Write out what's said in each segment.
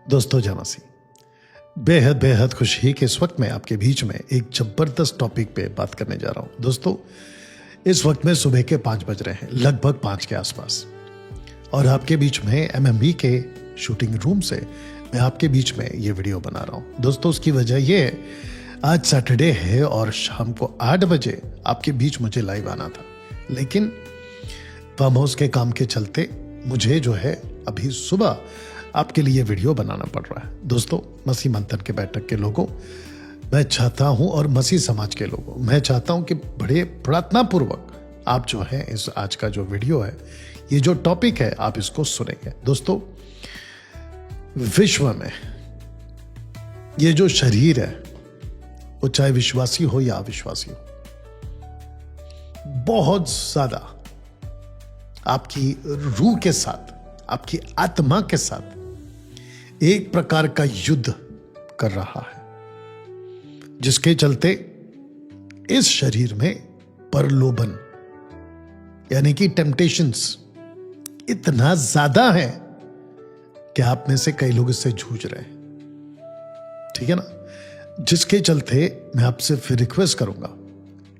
दोस्तों जय मसीह। बेहद बेहद खुशी कि इस वक्त मैं आपके बीच में एक जबरदस्त टॉपिक पे बात करने जा रहा हूं। दोस्तों इस वक्त में सुबह के 5 बज रहे हैं, लगभग 5 के आसपास, और आपके बीच में एमएमबी के शूटिंग रूम से मैं आपके बीच में ये वीडियो बना रहा हूं। दोस्तों उसकी वजह ये है, आज सैटरडे है और शाम को 8 बजे आपके बीच मुझे लाइव आना था, लेकिन फार्म हाउस के काम के चलते मुझे जो है अभी सुबह आपके लिए वीडियो बनाना पड़ रहा है। दोस्तों मसीह मंथन के बैठक के लोगों, मैं चाहता हूं, और मसीह समाज के लोगों, मैं चाहता हूं कि बड़े प्रार्थना पूर्वक आप जो है इस आज का जो वीडियो है, ये जो टॉपिक है, आप इसको सुनेंगे। दोस्तों विश्व में ये जो शरीर है, वो चाहे विश्वासी हो या अविश्वासी हो, बहुत ज्यादा आपकी रूह के साथ, आपकी आत्मा के साथ एक प्रकार का युद्ध कर रहा है, जिसके चलते इस शरीर में प्रलोभन यानी कि टेम्पटेशंस इतना ज्यादा है कि आप में से कई लोग इससे जूझ रहे हैं, ठीक है ना। जिसके चलते मैं आपसे फिर रिक्वेस्ट करूंगा,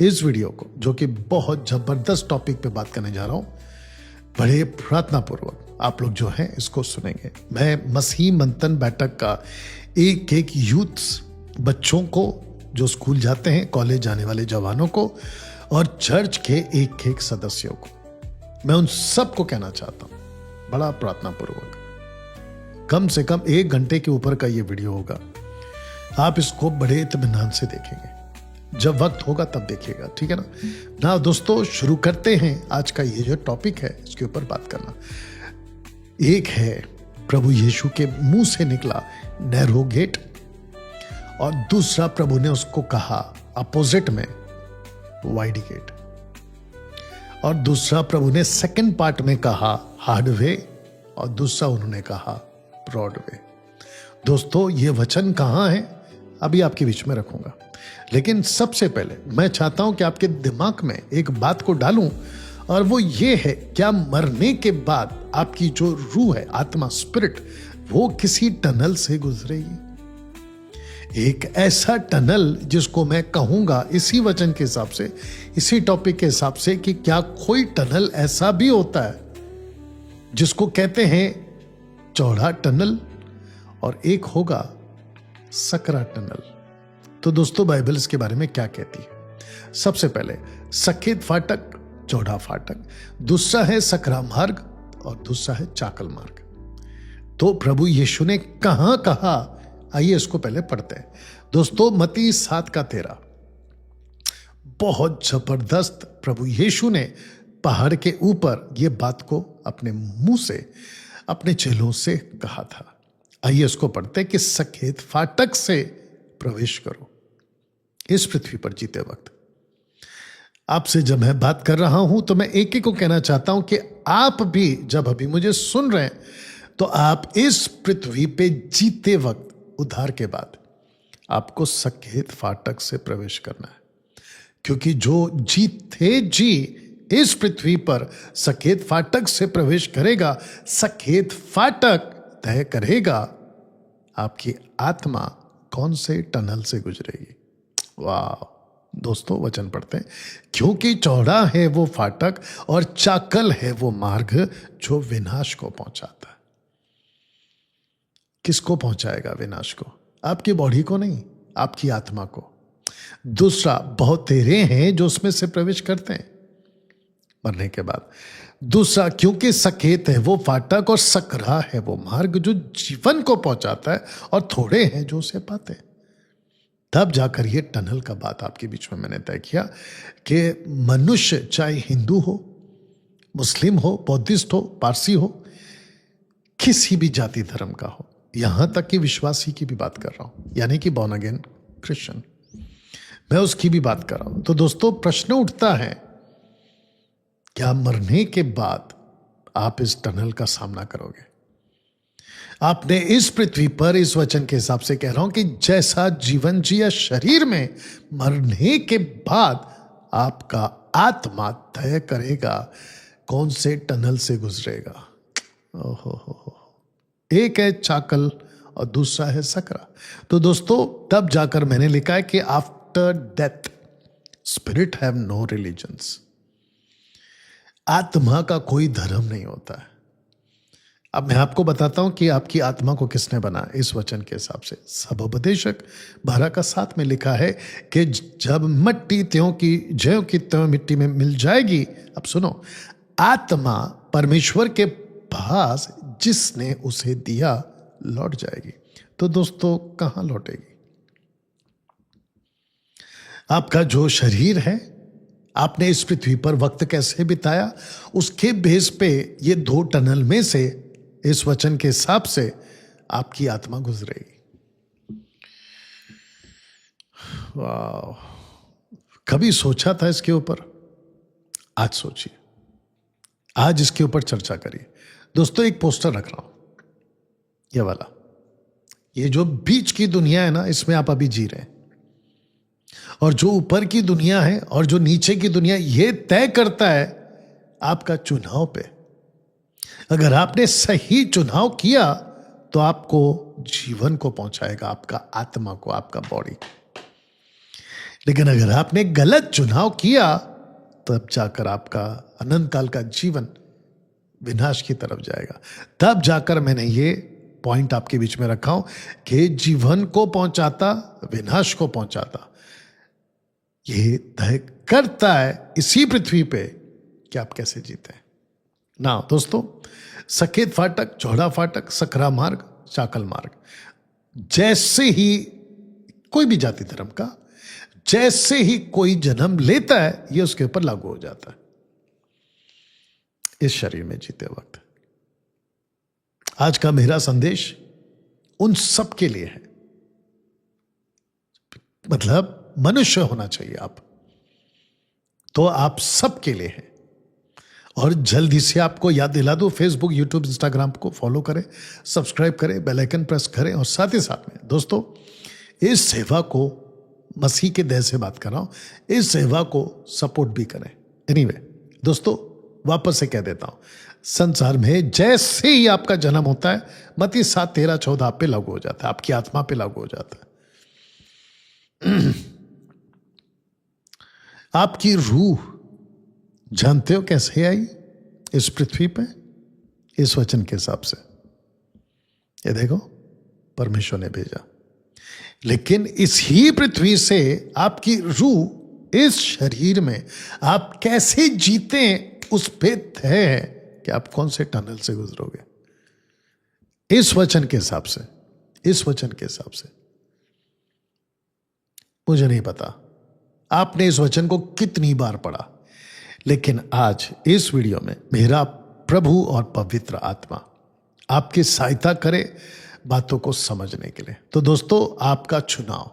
इस वीडियो को, जो कि बहुत जबरदस्त टॉपिक पे बात करने जा रहा हूं, बड़े प्रार्थना पूर्वक आप लोग जो हैं इसको सुनेंगे। मैं मसीह मंथन बैठक का एक एक यूथ्स, बच्चों को जो स्कूल जाते हैं, कॉलेज जाने वाले जवानों को, और चर्च के एक एक सदस्यों को, मैं उन सब को कहना चाहता हूं बड़ा प्रार्थना पूर्वक, कम से कम 1 घंटे के ऊपर का ये वीडियो होगा। आप इसको बड़े इत्मीनान से देखेंगे, जब वक्त होगा तब देखिएगा, ठीक है ना। दोस्तों शुरू करते हैं आज का ये जो टॉपिक है, इसके ऊपर बात करना। एक है प्रभु यीशु के मुंह से निकला नैरो गेट, और दूसरा प्रभु ने उसको कहा अपोजिट में वाइड गेट, और दूसरा प्रभु ने सेकंड पार्ट में कहा हार्ड वे, और दूसरा उन्होंने कहा ब्रॉड वे। दोस्तों ये वचन कहां है, अभी आपके बीच में रखूंगा, लेकिन सबसे पहले मैं चाहता हूं कि आपके दिमाग में एक बात को डालूं, और वो ये है, क्या मरने के बाद आपकी जो रूह है, आत्मा, स्पिरिट, वो किसी टनल से गुजरेगी? एक ऐसा टनल जिसको मैं कहूंगा इसी वचन के हिसाब से, इसी टॉपिक के हिसाब से, कि क्या कोई टनल ऐसा भी होता है जिसको कहते हैं चौड़ा टनल, और एक होगा सकरा टनल। तो दोस्तों बाइबल इसके बारे में क्या कहती है? सबसे पहले सकेत फाटक, चौड़ा फाटक, दूसरा है सकरा मार्ग, और दूसरा है चाकल मार्ग। तो प्रभु यीशु ने कहां कहा, आइए इसको पहले पढ़ते हैं। दोस्तों मत्ती 7:13, बहुत जबरदस्त प्रभु यीशु ने पहाड़ के ऊपर ये बात को अपने मुंह से, अपने चेलों से कहा था। आइए इसको पढ़ते हैं कि सकेत फाटक से प्रवेश करो। इस पृथ्वी पर जीते वक्त आपसे जब मैं बात कर रहा हूं, तो मैं एक एक को कहना चाहता हूं कि आप भी जब अभी मुझे सुन रहे हैं, तो आप इस पृथ्वी पे जीते वक्त, उद्धार के बाद, आपको सकेत फाटक से प्रवेश करना है, क्योंकि जो जीते जी इस पृथ्वी पर सकेत फाटक से प्रवेश करेगा, सकेत फाटक तय करेगा आपकी आत्मा कौन से टनल से गुजरेगी। वाह दोस्तों वचन पढ़ते हैं, क्योंकि चौड़ा है वो फाटक और चाकल है वो मार्ग जो विनाश को पहुंचाता है। किसको पहुंचाएगा विनाश को? आपकी बॉडी को नहीं, आपकी आत्मा को। दूसरा, बहुत तेरे हैं जो उसमें से प्रवेश करते हैं मरने के बाद। दूसरा, क्योंकि सकेत है वो फाटक और सकरा है वो मार्ग जो जीवन को पहुंचाता है, और थोड़े हैं जो उसे पाते हैं। तब जाकर ये टनल का बात आपके बीच में मैंने तय किया कि मनुष्य, चाहे हिंदू हो, मुस्लिम हो, बौद्धिस्ट हो, पारसी हो, किसी भी जाति धर्म का हो, यहां तक कि विश्वासी की भी बात कर रहा हूं, यानी कि बॉर्न अगेन क्रिश्चियन, मैं उसकी भी बात कर रहा हूं। तो दोस्तों प्रश्न उठता है, क्या मरने के बाद आप इस टनल का सामना करोगे? आपने इस पृथ्वी पर, इस वचन के हिसाब से कह रहा हूं, कि जैसा जीवन जिया शरीर में, मरने के बाद आपका आत्मा तय करेगा कौन से टनल से गुजरेगा। ओहो, एक है चाकल और दूसरा है सकरा। तो दोस्तों तब जाकर मैंने लिखा है कि after death spirit have no religions. आत्मा का कोई धर्म नहीं होता है। अब मैं आपको बताता हूं कि आपकी आत्मा को किसने बना इस वचन के हिसाब से। सबोपदेशक 12:7 में लिखा है कि जब मिट्टी त्यों की ज्यों की त्यों मिट्टी में मिल जाएगी, अब सुनो, आत्मा परमेश्वर के पास जिसने उसे दिया लौट जाएगी। तो दोस्तों कहां लौटेगी? आपका जो शरीर है, आपने इस पृथ्वी पर वक्त कैसे बिताया, उसके बेस पे ये 2 टनल में से इस वचन के हिसाब से आपकी आत्मा गुजरेगी। वाह, कभी सोचा था इसके ऊपर? आज सोचिए, आज इसके ऊपर चर्चा करिए। दोस्तों एक पोस्टर रख रहा हूं, ये वाला, ये जो बीच की दुनिया है ना, इसमें आप अभी जी रहे हैं, और जो ऊपर की दुनिया है और जो नीचे की दुनिया, ये तय करता है आपका चुनाव पे। अगर आपने सही चुनाव किया तो आपको जीवन को पहुंचाएगा, आपका आत्मा को, आपका बॉडी। लेकिन अगर आपने गलत चुनाव किया तब जाकर आपका अनंत काल का जीवन विनाश की तरफ जाएगा। तब जाकर मैंने ये पॉइंट आपके बीच में रखा हूं कि जीवन को पहुंचाता, विनाश को पहुंचाता, ये तय करता है इसी पृथ्वी पे कि आप कैसे जीते हैं ना। दोस्तों सकेत फाटक, चौड़ा फाटक, सकरा मार्ग, चाकल मार्ग, जैसे ही कोई भी जाति धर्म का जैसे ही कोई जन्म लेता है, ये उसके ऊपर लागू हो जाता है इस शरीर में जीते वक्त। आज का मेरा संदेश उन सब के लिए है, मतलब मनुष्य होना चाहिए आप, तो आप सब के लिए है। और जल्दी से आपको याद दिला दूं, फेसबुक, यूट्यूब, इंस्टाग्राम को फॉलो करें, सब्सक्राइब करें, बेल आइकन प्रेस करें, और साथ ही साथ में दोस्तों इस सेवा को, मसीह के देह से बात कर रहा हूं, इस सेवा को सपोर्ट भी करें। एनीवे दोस्तों वापस से कह देता हूं, संसार में जैसे ही आपका जन्म होता है, मत्ती 7:13-14 आप पे लागू हो जाता है, आपकी आत्मा पे लागू हो जाता है। आपकी रूह जानते हो कैसे आई इस पृथ्वी पे? इस वचन के हिसाब से, ये देखो परमेश्वर ने भेजा। लेकिन इसी पृथ्वी से आपकी रूह इस शरीर में आप कैसे जीते उस पे तय है कि आप कौन से टनल से गुजरोगे। इस वचन के हिसाब से, इस वचन के हिसाब से मुझे नहीं पता आपने इस वचन को कितनी बार पढ़ा, लेकिन आज इस वीडियो में मेरा प्रभु और पवित्र आत्मा आपकी सहायता करे बातों को समझने के लिए। तो दोस्तों आपका चुनाव,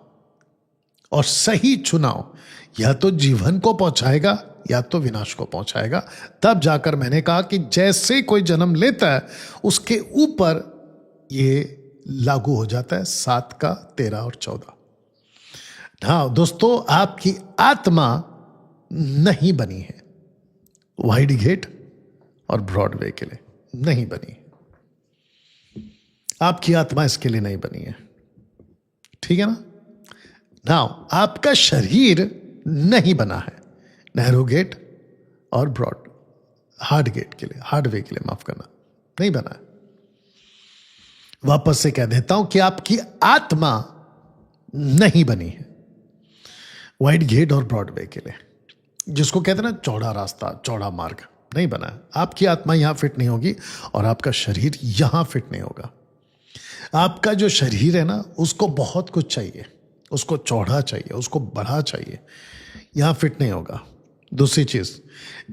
और सही चुनाव, या तो जीवन को पहुंचाएगा या तो विनाश को पहुंचाएगा। तब जाकर मैंने कहा कि जैसे कोई जन्म लेता है उसके ऊपर ये लागू हो जाता है 7 का 13 और 14। हाँ दोस्तों, आपकी आत्मा नहीं बनी है वाइड गेट और ब्रॉडवे के लिए, नहीं बनी है। आपकी आत्मा इसके लिए नहीं बनी है, ठीक है ना। नाउ आपका शरीर नहीं बना है नैरो गेट और ब्रॉड, हार्ड गेट के लिए, हार्ड वे के लिए, माफ करना, नहीं बना है। वापस से कह देता हूं कि आपकी आत्मा नहीं बनी है वाइड गेट और ब्रॉड वे के लिए, जिसको कहते हैं ना चौड़ा रास्ता, चौड़ा मार्ग, नहीं बना है। आपकी आत्मा यहां फिट नहीं होगी और आपका शरीर यहां फिट नहीं होगा। आपका जो शरीर है ना, उसको बहुत कुछ चाहिए, उसको चौड़ा चाहिए, उसको बड़ा चाहिए, यहां फिट नहीं होगा। दूसरी चीज,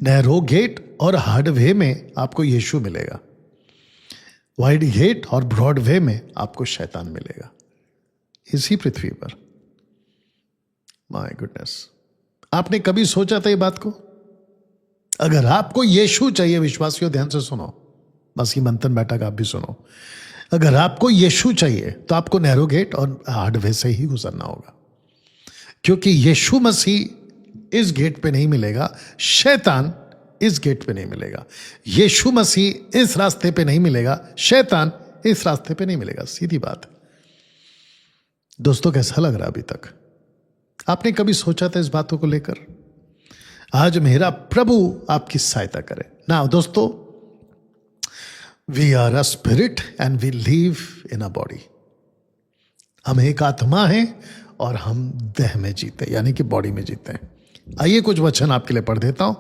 नैरो गेट और हार्ड वे में आपको यीशु मिलेगा, वाइड गेट और ब्रॉड वे में आपको शैतान मिलेगा इसी पृथ्वी पर। माय गुडनेस, आपने कभी सोचा था ये बात को? अगर आपको यीशु चाहिए, विश्वासियों ध्यान से सुनो, बस ये मंथन बैठक आप भी सुनो। अगर आपको यीशु चाहिए तो आपको नैरो गेट और हार्ड वे से ही गुजरना होगा, क्योंकि यीशु मसीह इस गेट पे नहीं मिलेगा, शैतान इस गेट पे नहीं मिलेगा। यीशु मसीह इस रास्ते पे नहीं मिलेगा, शैतान इस रास्ते पे नहीं मिलेगा। सीधी बात है। दोस्तों कैसा लग रहा अभी तक? आपने कभी सोचा था इस बातों को लेकर? आज मेरा प्रभु आपकी सहायता करे ना। दोस्तों, we are a spirit and we live in a body. हम एक आत्मा है और हम देह में जीते, यानी कि बॉडी में जीते हैं। आइए कुछ वचन आपके लिए पढ़ देता हूं।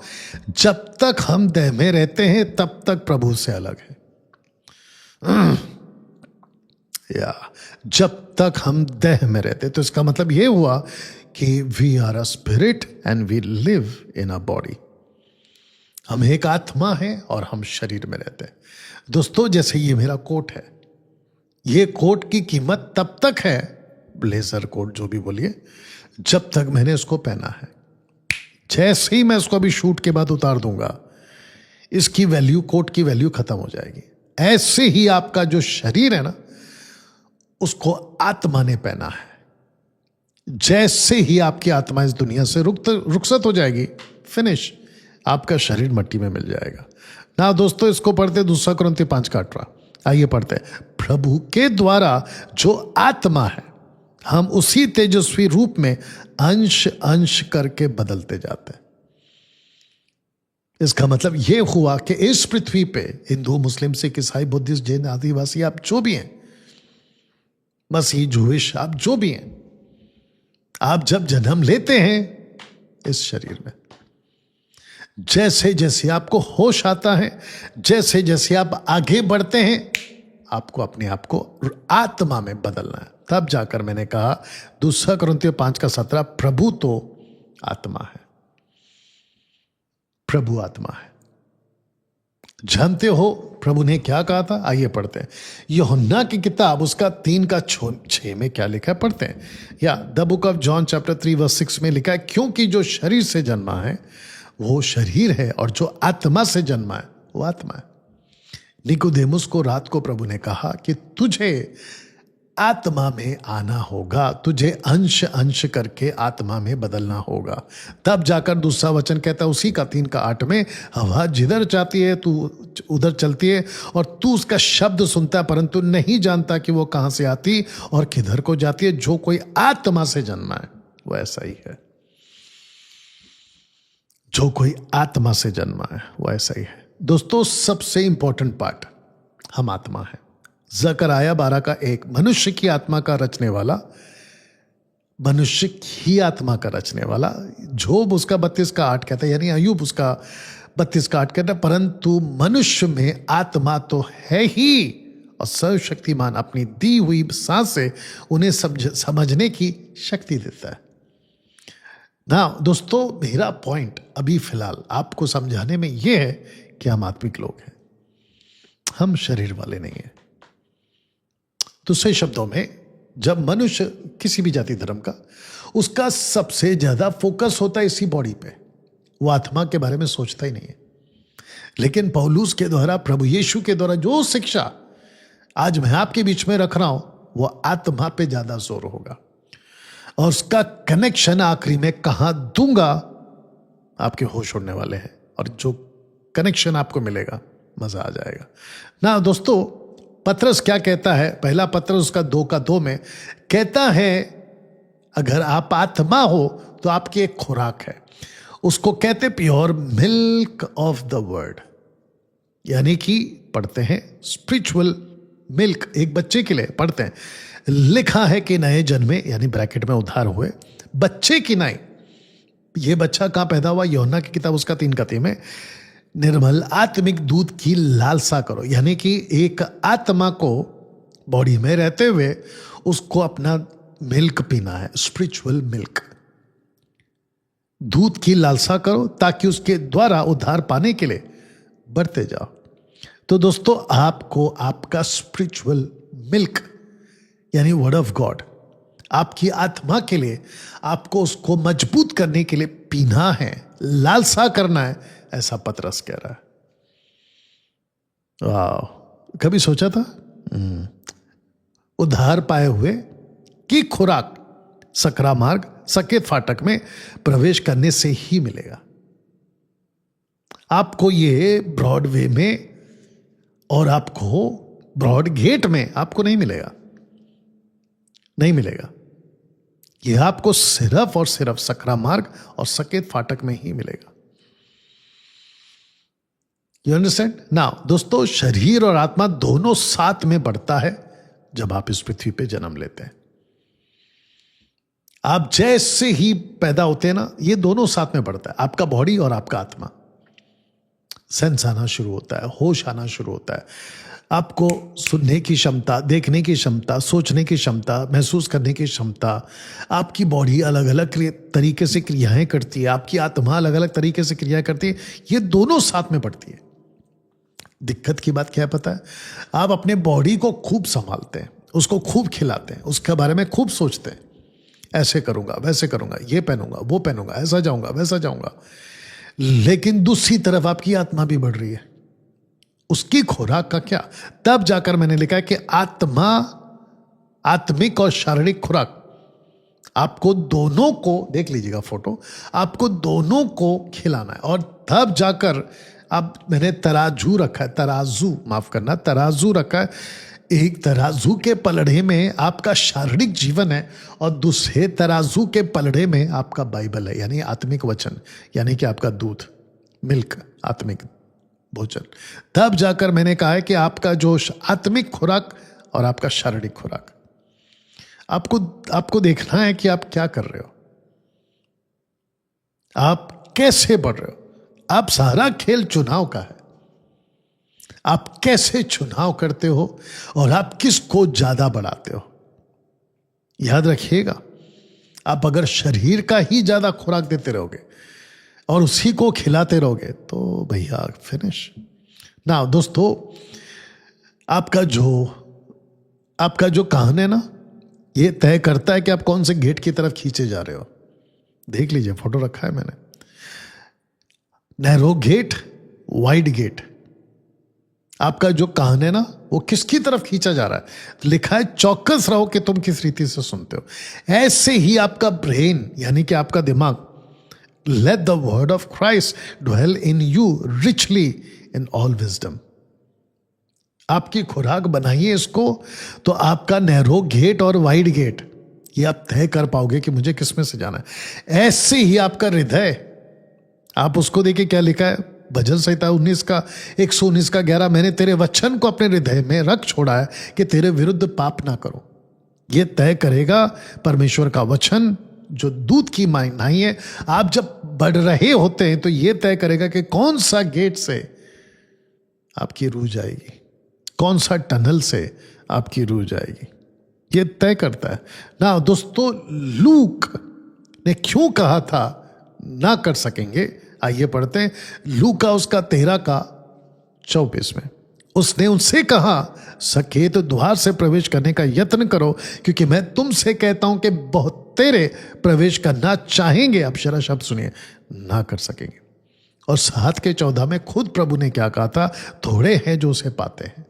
जब तक हम देह में रहते हैं तब तक प्रभु से अलग है। या जब तक हम देह में रहते, तो इसका मतलब यह हुआ कि we are a spirit and we live in a body. हम एक आत्मा है और हम शरीर में रहते हैं। दोस्तों, जैसे ये मेरा कोट है, ये कोट की कीमत तब तक है, ब्लेजर कोट जो भी बोलिए, जब तक मैंने इसको पहना है। जैसे ही मैं इसको अभी शूट के बाद उतार दूंगा, इसकी वैल्यू, कोट की वैल्यू खत्म हो जाएगी। ऐसे ही आपका जो शरीर है ना, उसको आत्मा ने पहना है। जैसे ही आपकी आत्मा इस दुनिया से रुखसत हो जाएगी, फिनिश, आपका शरीर मिट्टी में मिल जाएगा ना। दोस्तों, इसको पढ़ते 2 कुरिन्थियों 5:18। आइए पढ़ते हैं। प्रभु के द्वारा जो आत्मा है, हम उसी तेजस्वी रूप में अंश अंश करके बदलते जाते हैं। इसका मतलब यह हुआ कि इस पृथ्वी पे हिंदू, मुस्लिम, सिख, ईसाई, बुद्धिस्ट, जैन, आदिवासी, आप जो भी हैं, मसीह, जूइश, आप जो भी हैं, आप जब जन्म लेते हैं इस शरीर में, जैसे जैसे आपको होश आता है, जैसे जैसे आप आगे बढ़ते हैं, आपको अपने आप को आत्मा में बदलना है। तब जाकर मैंने कहा 2 कुरिन्थियों 5:17, प्रभु तो आत्मा है। प्रभु आत्मा है। जानते हो प्रभु ने क्या कहा था? आइए पढ़ते हैं। यूहन्ना की किताब उसका 3:6 में क्या लिखा है, पढ़ते हैं। या the book of John chapter 3:6 में लिखा है, क्योंकि जो शरीर से जन्मा है वो शरीर है, और जो आत्मा से जन्मा है वो आत्मा है। निकोदेमुस को रात को प्रभु ने कहा कि तुझे आत्मा में आना होगा, तुझे अंश अंश करके आत्मा में बदलना होगा। तब जाकर दूसरा वचन कहता है उसी का 3:8 में, हवा जिधर चाहती है तू उधर चलती है, और तू उसका शब्द सुनता है परंतु नहीं जानता कि वो कहां से आती और किधर को जाती है। जो कोई आत्मा से जन्मा है वो ऐसा ही है। जो कोई आत्मा से जन्मा है वो ऐसा ही है। दोस्तों, सबसे इंपॉर्टेंट पार्ट, हम आत्मा है। जकरयाह 12:1, मनुष्य की आत्मा का रचने वाला, मनुष्य की आत्मा का रचने वाला। जोब उसका 32:8 कहता है, यानी अयूब उसका 32:8 कहता है, परंतु मनुष्य में आत्मा तो है ही, और सर्वशक्तिमान अपनी दी हुई सांस से उन्हें समझने की शक्ति देता है ना। दोस्तों, मेरा पॉइंट अभी फिलहाल आपको समझाने में यह है कि हम आत्मिक लोग हैं, हम शरीर वाले नहीं हैं। दूसरे शब्दों में, जब मनुष्य किसी भी जाति धर्म का, उसका सबसे ज्यादा फोकस होता है इसी बॉडी पे, वो आत्मा के बारे में सोचता ही नहीं है। लेकिन पौलुस के द्वारा, प्रभु यीशु के द्वारा जो शिक्षा आज मैं आपके बीच में रख रहा हूं, वो आत्मा पे ज्यादा जोर होगा, और उसका कनेक्शन आखिरी में कहां दूंगा, आपके होश उड़ने वाले हैं, और जो कनेक्शन आपको मिलेगा, मजा आ जाएगा ना। दोस्तों, पत्रस क्या कहता है? पहला पत्रस उसका 2:2 में कहता है, अगर आप आत्मा हो तो आपकी एक खुराक है, उसको कहते pure milk of the word, यानी कि पढ़ते हैं स्पिरिचुअल मिल्क। एक बच्चे के लिए पढ़ते हैं, लिखा है कि नए जन्मे, यानी ब्रैकेट में उद्धार हुए बच्चे की नाई। ये बच्चा कहां पैदा हुआ? यूहन्ना की किताब उसका 3:3 में, निर्मल आत्मिक दूध की लालसा करो, यानी कि एक आत्मा को बॉडी में रहते हुए उसको अपना मिल्क पीना है, स्पिरिचुअल मिल्क। दूध की लालसा करो ताकि उसके द्वारा उद्धार पाने के लिए बढ़ते जाओ। तो दोस्तों, आपको आपका स्पिरिचुअल मिल्क यानी वर्ड ऑफ गॉड, आपकी आत्मा के लिए, आपको उसको मजबूत करने के लिए पीना है, लालसा करना है, ऐसा पतरस कह रहा है। वाह, कभी सोचा था? उद्धार पाए हुए की खुराक सकरा मार्ग, सकेत फाटक में प्रवेश करने से ही मिलेगा। आपको ये ब्रॉडवे में और आपको ब्रॉड गेट में आपको नहीं मिलेगा, नहीं मिलेगा। यह आपको सिर्फ और सिर्फ सकरा मार्ग और सकेत फाटक में ही मिलेगा। यू अंडरस्टैंड नाउ दोस्तों, शरीर और आत्मा दोनों साथ में बढ़ता है जब आप इस पृथ्वी पे जन्म लेते हैं। आप जैसे ही पैदा होते हैं ना, ये दोनों साथ में बढ़ता है, आपका बॉडी और आपका आत्मा। सेंस आना शुरू होता है, होश आना शुरू होता है, आपको सुनने की क्षमता, देखने की क्षमता, सोचने की क्षमता, महसूस करने की क्षमता। आपकी बॉडी अलग अलग तरीके से क्रियाएं करती है, आपकी आत्मा अलग अलग तरीके से क्रियाएं करती है, ये दोनों साथ में बढ़ती है। दिक्कत की बात क्या है पता है? आप अपने बॉडी को खूब संभालते हैं, उसको खूब खिलाते हैं, उसके बारे में खूब सोचते हैं, ऐसे करूंगा, वैसे करूंगा, ये पहनूंगा, वो पहनूंगा, ऐसा जाऊंगा, वैसा जाऊंगा। लेकिन दूसरी तरफ आपकी आत्मा भी बढ़ रही है, उसकी खुराक का क्या? तब जाकर मैंने लिखा है कि आत्मा, आत्मिक और शारीरिक खुराक, आपको दोनों को, देख लीजिएगा फोटो, आपको दोनों को खिलाना है। और तब जाकर अब मैंने तराजू रखा है, तराजू माफ करना, तराजू रखा है। एक तराजू के पलड़े में आपका शारीरिक जीवन है और दूसरे तराजू के पलड़े में आपका बाइबल है, यानी आत्मिक वचन, यानी कि आपका दूध, मिल्क, आत्मिक भोजन। तब जाकर मैंने कहा है कि आपका जो आत्मिक खुराक और आपका शारीरिक खुराक, आपको देखना है कि आप क्या कर रहे हो, आप कैसे बढ़ रहे हो। आप सारा खेल चुनाव का है, आप कैसे चुनाव करते हो और आप किसको ज्यादा बढ़ाते हो। याद रखिएगा, आप अगर शरीर का ही ज्यादा खुराक देते रहोगे और उसी को खिलाते रहोगे तो भैया फिनिश ना। दोस्तों, आपका जो कान है ना, ये तय करता है कि आप कौन से गेट की तरफ खींचे जा रहे हो। देख लीजिए, फोटो रखा है मैंने, नैरो गेट, वाइड गेट। आपका जो कान है ना, वो किसकी तरफ खींचा जा रहा है? लिखा है चौकस रहो कि तुम किस रीति से सुनते हो। ऐसे ही आपका ब्रेन, यानी कि आपका दिमाग, let the word of Christ dwell in you richly in all wisdom. आपकी खुराक बनाइए इसको, तो आपका नैरो गेट और वाइड गेट, ये आप तय कर पाओगे कि मुझे किस में से जाना है। ऐसे ही आपका हृदय, आप उसको देखिए क्या लिखा है, भजन संहिता 119 का 11, मैंने तेरे वचन को अपने हृदय में रख छोड़ा है कि तेरे विरुद्ध पाप ना करो। ये तय करेगा परमेश्वर का वचन, जो दूध की नाई है। आप जब बढ़ रहे होते हैं तो ये तय करेगा कि कौन सा गेट से आपकी रूह जाएगी, कौन सा टनल से आपकी रूह जाएगी, ये तय करता है ना। दोस्तों, लूक ने क्यों कहा था ना कर सकेंगे? आइए पढ़ते हैं लूका उसका 13 का 24 में। उसने उनसे कहा, सकेत द्वार से प्रवेश करने का यत्न करो, क्योंकि मैं तुमसे कहता हूं कि बहुत तेरे प्रवेश करना चाहेंगे, अक्षरा शब्द सुनिए, ना कर सकेंगे। और 7 के 14 में खुद प्रभु ने क्या कहा था, थोड़े हैं जो उसे पाते हैं।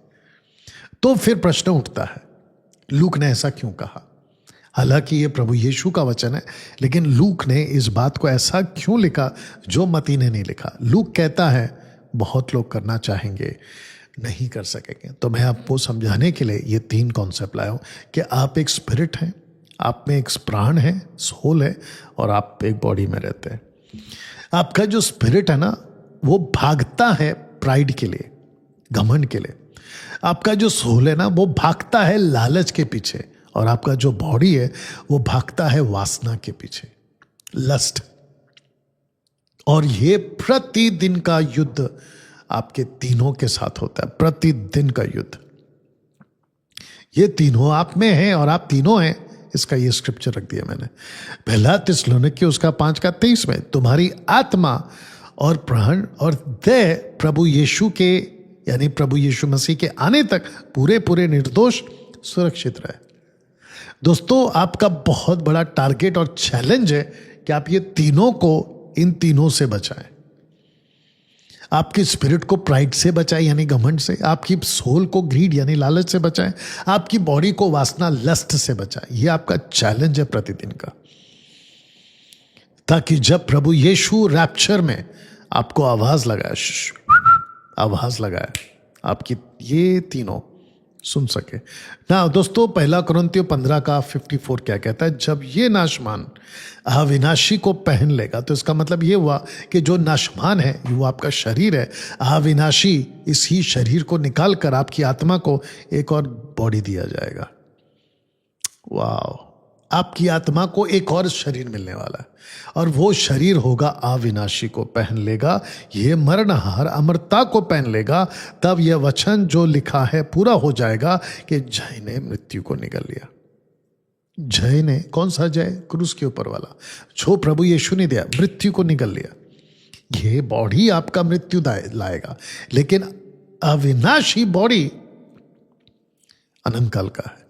तो फिर प्रश्न उठता है, लूक ने ऐसा क्यों कहा? हालांकि ये प्रभु यीशु का वचन है, लेकिन लूक ने इस बात को ऐसा क्यों लिखा जो मती ने नहीं लिखा? लूक कहता है बहुत लोग करना चाहेंगे, नहीं कर सकेंगे। तो मैं आपको समझाने के लिए ये 3 कॉन्सेप्ट लाया हूं कि आप एक स्पिरिट हैं, आप में एक प्राण है, सोल है, और आप एक बॉडी में रहते हैं। आपका जो स्पिरिट है ना, वो भागता है प्राइड के लिए, घमंड के लिए। आपका जो सोल है ना, वो भागता है लालच के पीछे, और आपका जो बॉडी है वो भागता है वासना के पीछे, लस्ट। और ये प्रतिदिन का युद्ध आपके तीनों के साथ होता है, प्रतिदिन का युद्ध। ये तीनों आप में हैं और आप तीनों हैं, इसका ये स्क्रिप्चर रख दिया मैंने, पहला थिस्सलुनीकी उसका 5 का 23 में। तुम्हारी आत्मा और प्राण और देह प्रभु यीशु के, यानी प्रभु यीशु मसीह के आने तक पूरे निर्दोष सुरक्षित रहे। दोस्तों, आपका बहुत बड़ा टारगेट और चैलेंज है कि आप ये तीनों को, इन तीनों से बचाएं। आपकी स्पिरिट को प्राइड से बचाएं, यानी घमंड से। आपकी सोल को ग्रीड यानी लालच से बचाएं। आपकी बॉडी को वासना, लस्ट से बचाएं। ये आपका चैलेंज है प्रतिदिन का, ताकि जब प्रभु यीशु रैप्चर में आपको आवाज लगाए, आपकी ये तीनों सुन सके ना। दोस्तों, पहला कुरिन्थियों 15 का 54 क्या कहता है? जब ये नाशमान अविनाशी को पहन लेगा, तो इसका मतलब ये हुआ कि जो नाशमान है वो आपका शरीर है, अविनाशी इसी शरीर को निकाल कर आपकी आत्मा को एक और बॉडी दिया जाएगा। वाह! आपकी आत्मा को एक और शरीर मिलने वाला है, और वो शरीर होगा अविनाशी को पहन लेगा, ये मरणहार अमरता को पहन लेगा। तब यह वचन जो लिखा है पूरा हो जाएगा कि जय ने मृत्यु को निगल लिया। जय ने, कौन सा जय? क्रूस के ऊपर वाला, जो प्रभु यीशु ने दिया, मृत्यु को निगल लिया। ये बॉडी आपका मृत्यु लाएगा, लेकिन अविनाशी बॉडी अनंत काल का है।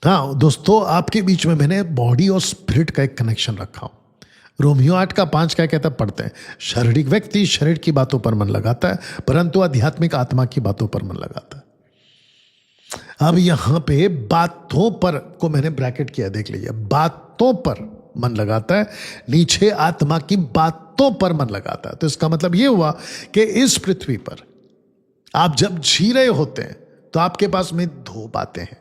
हाँ दोस्तों, आपके बीच में मैंने बॉडी और स्पिरिट का एक कनेक्शन रखा हूं। रोमियो 8 का 5 क्या कहता है? पढ़ते हैं। शारीरिक व्यक्ति शरीर की बातों पर मन लगाता है, परंतु आध्यात्मिक आत्मा की बातों पर मन लगाता है। अब यहां पे बातों पर को मैंने ब्रैकेट किया, देख लीजिए। बातों पर मन लगाता है, नीचे आत्मा की बातों पर मन लगाता है। तो इसका मतलब यह हुआ कि इस पृथ्वी पर आप जब जी रहे होते हैं तो आपके पास में दो बातें हैं।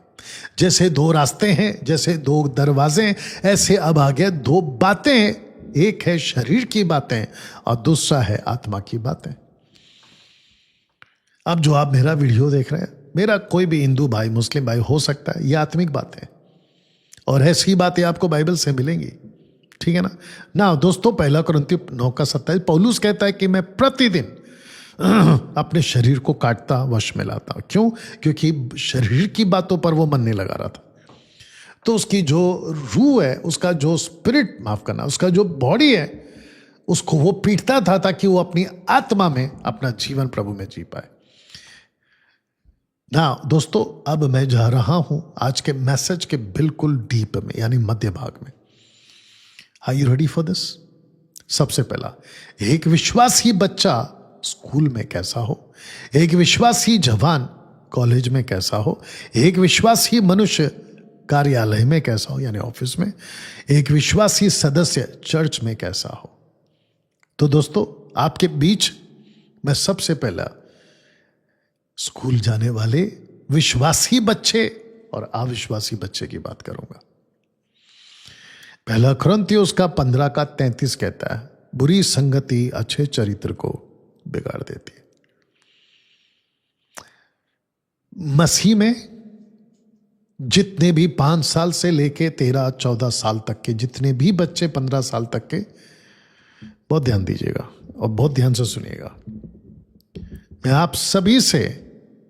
जैसे दो रास्ते हैं, जैसे दो दरवाजे हैं, ऐसे अब आगे दो बातें हैं। एक है शरीर की बातें और दूसरा है आत्मा की बातें। अब जो आप मेरा वीडियो देख रहे हैं, मेरा कोई भी हिंदू भाई, मुस्लिम भाई हो सकता है, ये आत्मिक बातें, और ऐसी बातें आपको बाइबल से मिलेंगी, ठीक है ना। दोस्तों, पहला कुरिन्थियों 9 का 27 पौलुस कहता है कि मैं प्रतिदिन अपने शरीर को काटता, वश में लाता। क्यों? क्योंकि शरीर की बातों पर वो मन नहीं लगा रहा था। तो उसकी जो रूह है, उसका जो स्पिरिट, माफ करना, उसका जो बॉडी है, उसको वो पीटता था ताकि वो अपनी आत्मा में अपना जीवन प्रभु में जी पाए ना। दोस्तों, अब मैं जा रहा हूं आज के मैसेज के बिल्कुल डीप में, यानी मध्य भाग में। Are you ready for this? सबसे पहला, एक विश्वासी बच्चा स्कूल में कैसा हो, एक विश्वासी जवान कॉलेज में कैसा हो, एक विश्वासी मनुष्य कार्यालय में कैसा हो, यानी ऑफिस में, एक विश्वासी सदस्य चर्च में कैसा हो। तो दोस्तों, आपके बीच मैं सबसे पहला स्कूल जाने वाले विश्वासी बच्चे और अविश्वासी बच्चे की बात करूंगा। पहला कुरिन्थियों उसका 15 का 33 कहता है, बुरी संगति अच्छे चरित्र को बिगाड़ देती है। मसीह में जितने भी 5 साल से लेके 13-14 साल तक के जितने भी बच्चे, 15 साल तक के, बहुत ध्यान दीजिएगा और बहुत ध्यान से सुनिएगा। मैं आप सभी से,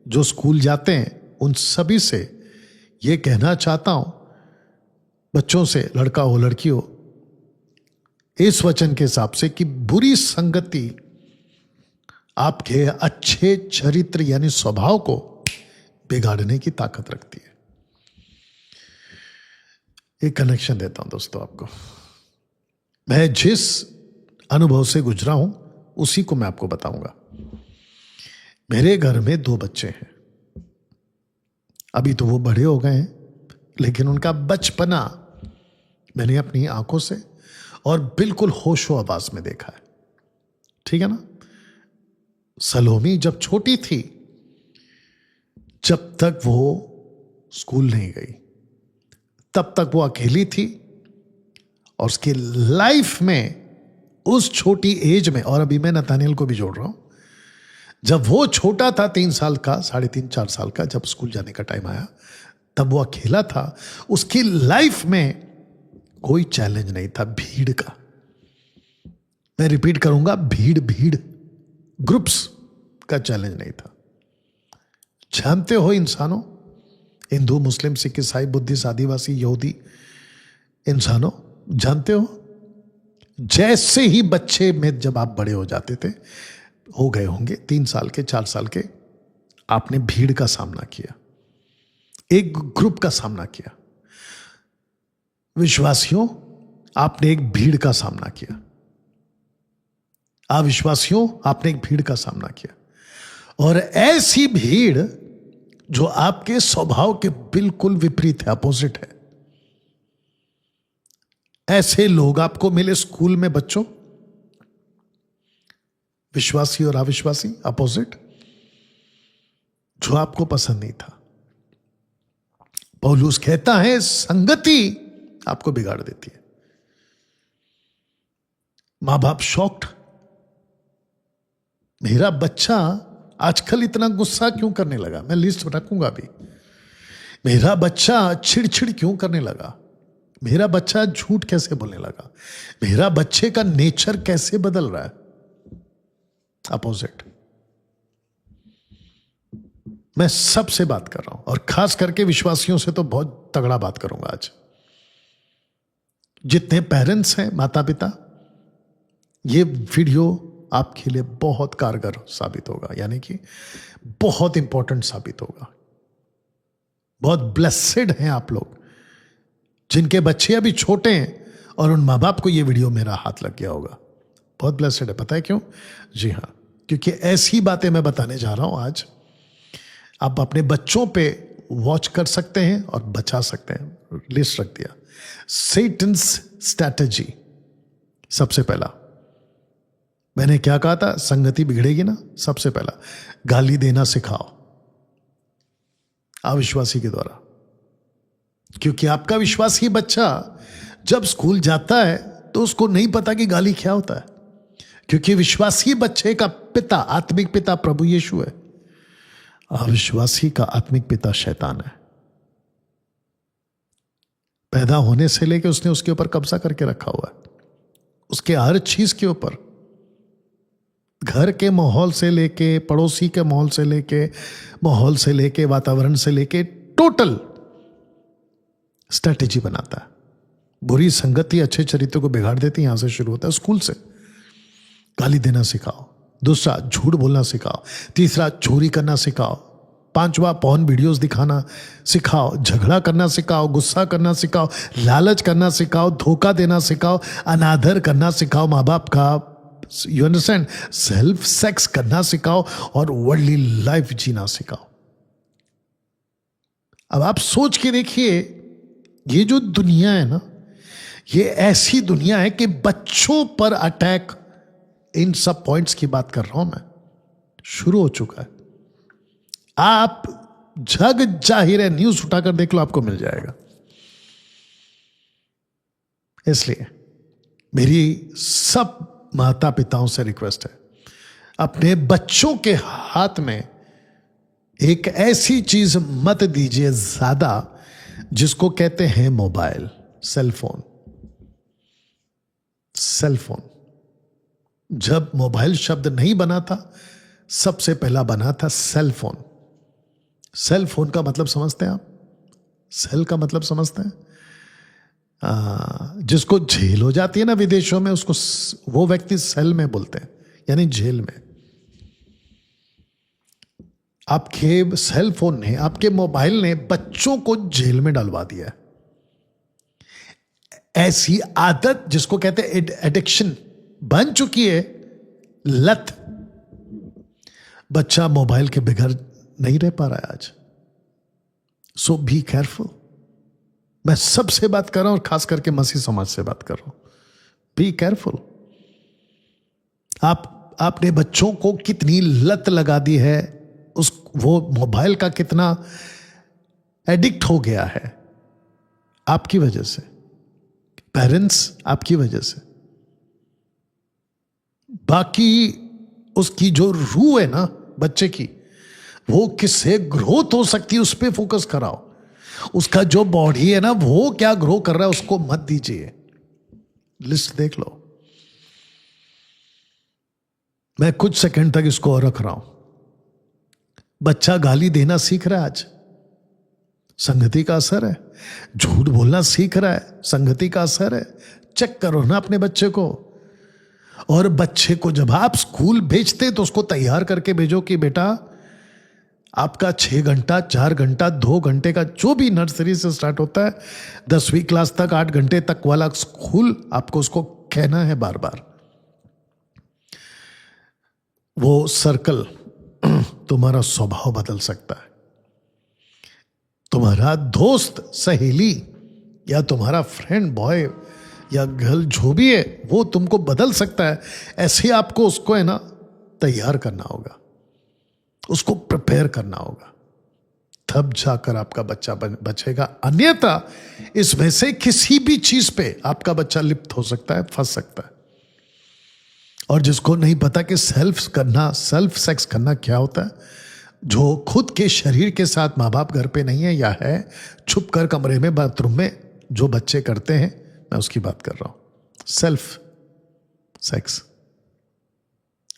जो स्कूल जाते हैं, उन सभी से यह कहना चाहता हूं, बच्चों से, लड़का हो लड़की हो, इस वचन के हिसाब से, कि बुरी संगति आपके अच्छे चरित्र यानी स्वभाव को बिगाड़ने की ताकत रखती है। एक कनेक्शन देता हूं दोस्तों आपको। मैं जिस अनुभव से गुजरा हूं उसी को मैं आपको बताऊंगा। मेरे घर में 2 बच्चे हैं। अभी तो वो बड़े हो गए हैं, लेकिन उनका बचपना मैंने अपनी आंखों से और बिल्कुल होशो आवाज में देखा है, ठीक है ना। सलोमी जब छोटी थी, जब तक वो स्कूल नहीं गई, तब तक वो अकेली थी, और उसकी लाइफ में उस छोटी एज में, और अभी मैं नतानियल को भी जोड़ रहा हूं, जब वो छोटा था 3 साल का, 3.5-4 साल का, जब स्कूल जाने का टाइम आया, तब वो अकेला था। उसकी लाइफ में कोई चैलेंज नहीं था भीड़ का। मैं रिपीट करूंगा, भीड़ ग्रुप्स का चैलेंज नहीं था। जानते हो इंसानों, हिंदू, मुस्लिम, सिख, ईसाई, बुद्धिस्ट, आदिवासी, यहूदी इंसानों, जानते हो, जैसे ही बच्चे में जब आप बड़े हो जाते थे, हो गए होंगे 3 साल के, 4 साल के, आपने भीड़ का सामना किया, एक ग्रुप का सामना किया। विश्वासियों, आपने एक भीड़ का सामना किया। अविश्वासियों, आपने एक भीड़ का सामना किया, और ऐसी भीड़ जो आपके स्वभाव के बिल्कुल विपरीत है, अपोजिट है। ऐसे लोग आपको मिले स्कूल में बच्चों, विश्वासी और अविश्वासी, अपोजिट, जो आपको पसंद नहीं था। पौलुस कहता है संगति आपको बिगाड़ देती है। मां बाप शॉक्ड, मेरा बच्चा आजकल इतना गुस्सा क्यों करने लगा, मैं लिस्ट रखूंगा अभी। मेरा बच्चा चिड़चिड़ क्यों करने लगा, मेरा बच्चा झूठ कैसे बोलने लगा, मेरा बच्चे का नेचर कैसे बदल रहा है। अपोजिट। मैं सबसे बात कर रहा हूं और खास करके विश्वासियों से तो बहुत तगड़ा बात करूंगा आज। जितने पेरेंट्स हैं, माता पिता, ये वीडियो आपके लिए बहुत कारगर साबित होगा, यानी कि बहुत इंपॉर्टेंट साबित होगा। बहुत ब्लेसेड हैं आप लोग जिनके बच्चे अभी छोटे हैं और उन माँ बाप को ये वीडियो मेरा हाथ लग गया होगा। बहुत ब्लेसेड है। पता है क्यों? जी हाँ, क्योंकि ऐसी बातें मैं बताने जा रहा हूं आज, आप अपने बच्चों पे वॉच कर सकते हैं और बचा सकते हैं। लिस्ट रख दिया। Satan's strategy. सबसे पहला मैंने क्या कहा था, संगति बिगड़ेगी ना, सबसे पहला गाली देना सिखाओ अविश्वासी के द्वारा। क्योंकि आपका विश्वासी बच्चा जब स्कूल जाता है तो उसको नहीं पता कि गाली क्या होता है, क्योंकि विश्वासी बच्चे का पिता, आत्मिक पिता प्रभु यीशु है, अविश्वासी का आत्मिक पिता शैतान है। पैदा होने से लेकर उसने उसके ऊपर कब्जा करके रखा हुआ है, उसके हर चीज के ऊपर, घर के माहौल से लेके, पड़ोसी के माहौल से लेके, वातावरण से लेके, टोटल स्ट्रैटेजी बनाता है। बुरी संगति अच्छे चरित्र को बिगाड़ देती है। यहां से शुरू होता है, स्कूल से। गाली देना सिखाओ। दूसरा, झूठ बोलना सिखाओ। तीसरा, चोरी करना सिखाओ। पांचवा, पॉर्न वीडियोस दिखाना सिखाओ। झगड़ा करना सिखाओ, गुस्सा करना सिखाओ, लालच करना सिखाओ, धोखा देना सिखाओ, अनादर करना सिखाओ माँ बाप का, यू अंडरस्टैंड, सेल्फ सेक्स करना सिखाओ और वर्ल्डली लाइफ जीना सिखाओ। अब आप सोच के देखिए, ये जो दुनिया है ना, ये ऐसी दुनिया है कि बच्चों पर अटैक, इन सब पॉइंट्स की बात कर रहा हूं मैं, शुरू हो चुका है। आप जग जाहिर है न्यूज उठाकर देख लो, आपको मिल जाएगा। इसलिए मेरी सब माता पिताओं से रिक्वेस्ट है, अपने बच्चों के हाथ में एक ऐसी चीज मत दीजिए ज्यादा जिसको कहते हैं मोबाइल, सेलफोन। सेलफोन, जब मोबाइल शब्द नहीं बना था, सबसे पहला बना था सेलफोन। सेलफोन का मतलब समझते हैं आप? सेल का मतलब समझते हैं? जिसको झेल हो जाती है ना विदेशों में, उसको वो व्यक्ति सेल में बोलते हैं, यानी जेल में। आपके सेल फोन ने, आपके मोबाइल ने बच्चों को जेल में डलवा दिया है। ऐसी आदत जिसको कहते हैं एडिक्शन बन चुकी है, लत। बच्चा मोबाइल के बगैर नहीं रह पा रहा है आज। सो बी केयरफुल। मैं सबसे बात कर रहा हूं और खास करके मसीह समाज से बात कर रहा हूं। Be careful. आपने बच्चों को कितनी लत लगा दी है, वो मोबाइल का कितना एडिक्ट हो गया है आपकी वजह से, पेरेंट्स आपकी वजह से। बाकी उसकी जो रूह है ना बच्चे की, वो किससे ग्रोथ हो सकती है उस पर फोकस कराओ। उसका जो बॉडी है ना, वो क्या ग्रो कर रहा है उसको मत दीजिए। लिस्ट देख लो। मैं कुछ सेकंड तक इसको और रख रहा हूं। बच्चा गाली देना सीख रहा है आज, संगति का असर है। झूठ बोलना सीख रहा है, संगति का असर है। चेक करो ना अपने बच्चे को। और बच्चे को जब आप स्कूल भेजते तो उसको तैयार करके भेजो कि बेटा आपका 6 घंटा, 4 घंटा, 2 घंटे का, जो भी नर्सरी से स्टार्ट होता है 10वीं क्लास तक, 8 घंटे तक वाला स्कूल, आपको उसको कहना है बार बार। वो सर्कल तुम्हारा स्वभाव बदल सकता है। तुम्हारा दोस्त, सहेली या तुम्हारा फ्रेंड, बॉय या गर्ल, जो भी है, वो तुमको बदल सकता है। ऐसे आपको उसको है ना तैयार करना होगा। उसको प्रिपेयर करना होगा, तब जाकर आपका बच्चा बचेगा। अन्यथा इसमें से किसी भी चीज पे आपका बच्चा लिप्त हो सकता है, फंस सकता है। और जिसको नहीं पता कि सेल्फ सेक्स करना क्या होता है, जो खुद के शरीर के साथ माँ बाप घर पे नहीं है या है, छुप कर कमरे में बाथरूम में जो बच्चे करते हैं, मैं उसकी बात कर रहा हूं। सेल्फ सेक्स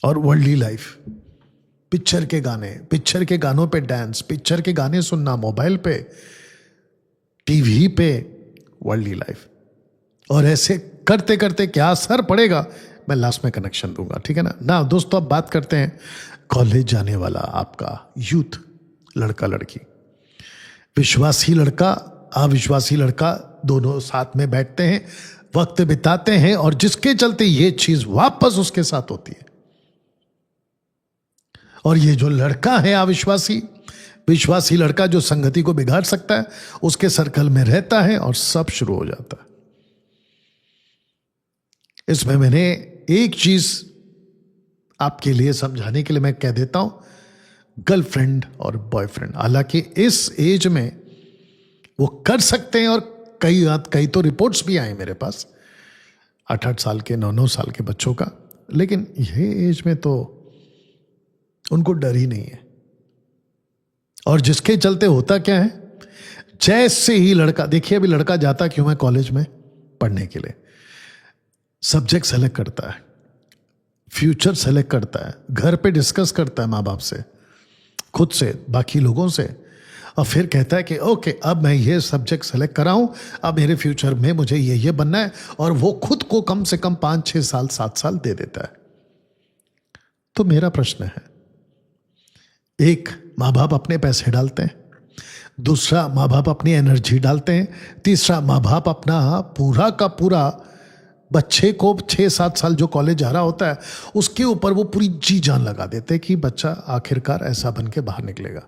और वर्ल्डली लाइफ, पिक्चर के गानों पे डांस, पिक्चर के गाने सुनना मोबाइल पे, टीवी पे, वर्ल्डली लाइफ। और ऐसे करते करते क्या असर पड़ेगा, मैं लास्ट में कनेक्शन दूंगा, ठीक है ना। दोस्तों अब बात करते हैं कॉलेज जाने वाला आपका यूथ, लड़का लड़की। विश्वासी लड़का, अविश्वासी लड़का, दोनों साथ में बैठते हैं, वक्त बिताते हैं, और जिसके चलते ये चीज वापस उसके साथ होती है। और ये जो लड़का है अविश्वासी, विश्वासी लड़का जो संगति को बिगाड़ सकता है, उसके सर्कल में रहता है और सब शुरू हो जाता है। इसमें मैंने एक चीज आपके लिए समझाने के लिए मैं कह देता हूं, गर्लफ्रेंड और बॉयफ्रेंड। हालांकि इस एज में वो कर सकते हैं, और कई तो रिपोर्ट्स भी आए मेरे पास 8-8 साल के, 9-9 साल के बच्चों का, लेकिन ये एज में तो उनको डर ही नहीं है। और जिसके चलते होता क्या है, जैसे ही लड़का, देखिए अभी लड़का जाता क्यों है कॉलेज में पढ़ने के लिए, सब्जेक्ट सेलेक्ट करता है, फ्यूचर सेलेक्ट करता है, घर पे डिस्कस करता है माँ बाप से, खुद से, बाकी लोगों से, और फिर कहता है कि ओके अब मैं ये सब्जेक्ट सेलेक्ट करा हूं, अब मेरे फ्यूचर में मुझे ये बनना है, और वो खुद को कम से कम 5-6 साल 7 साल दे देता है। तो मेरा प्रश्न है, एक, माँ बाप अपने पैसे डालते हैं, दूसरा माँ बाप अपनी एनर्जी डालते हैं, तीसरा माँ बाप अपना पूरा का पूरा बच्चे को 6-7 साल जो कॉलेज जा रहा होता है उसके ऊपर वो पूरी जी जान लगा देते कि बच्चा आखिरकार ऐसा बन के बाहर निकलेगा।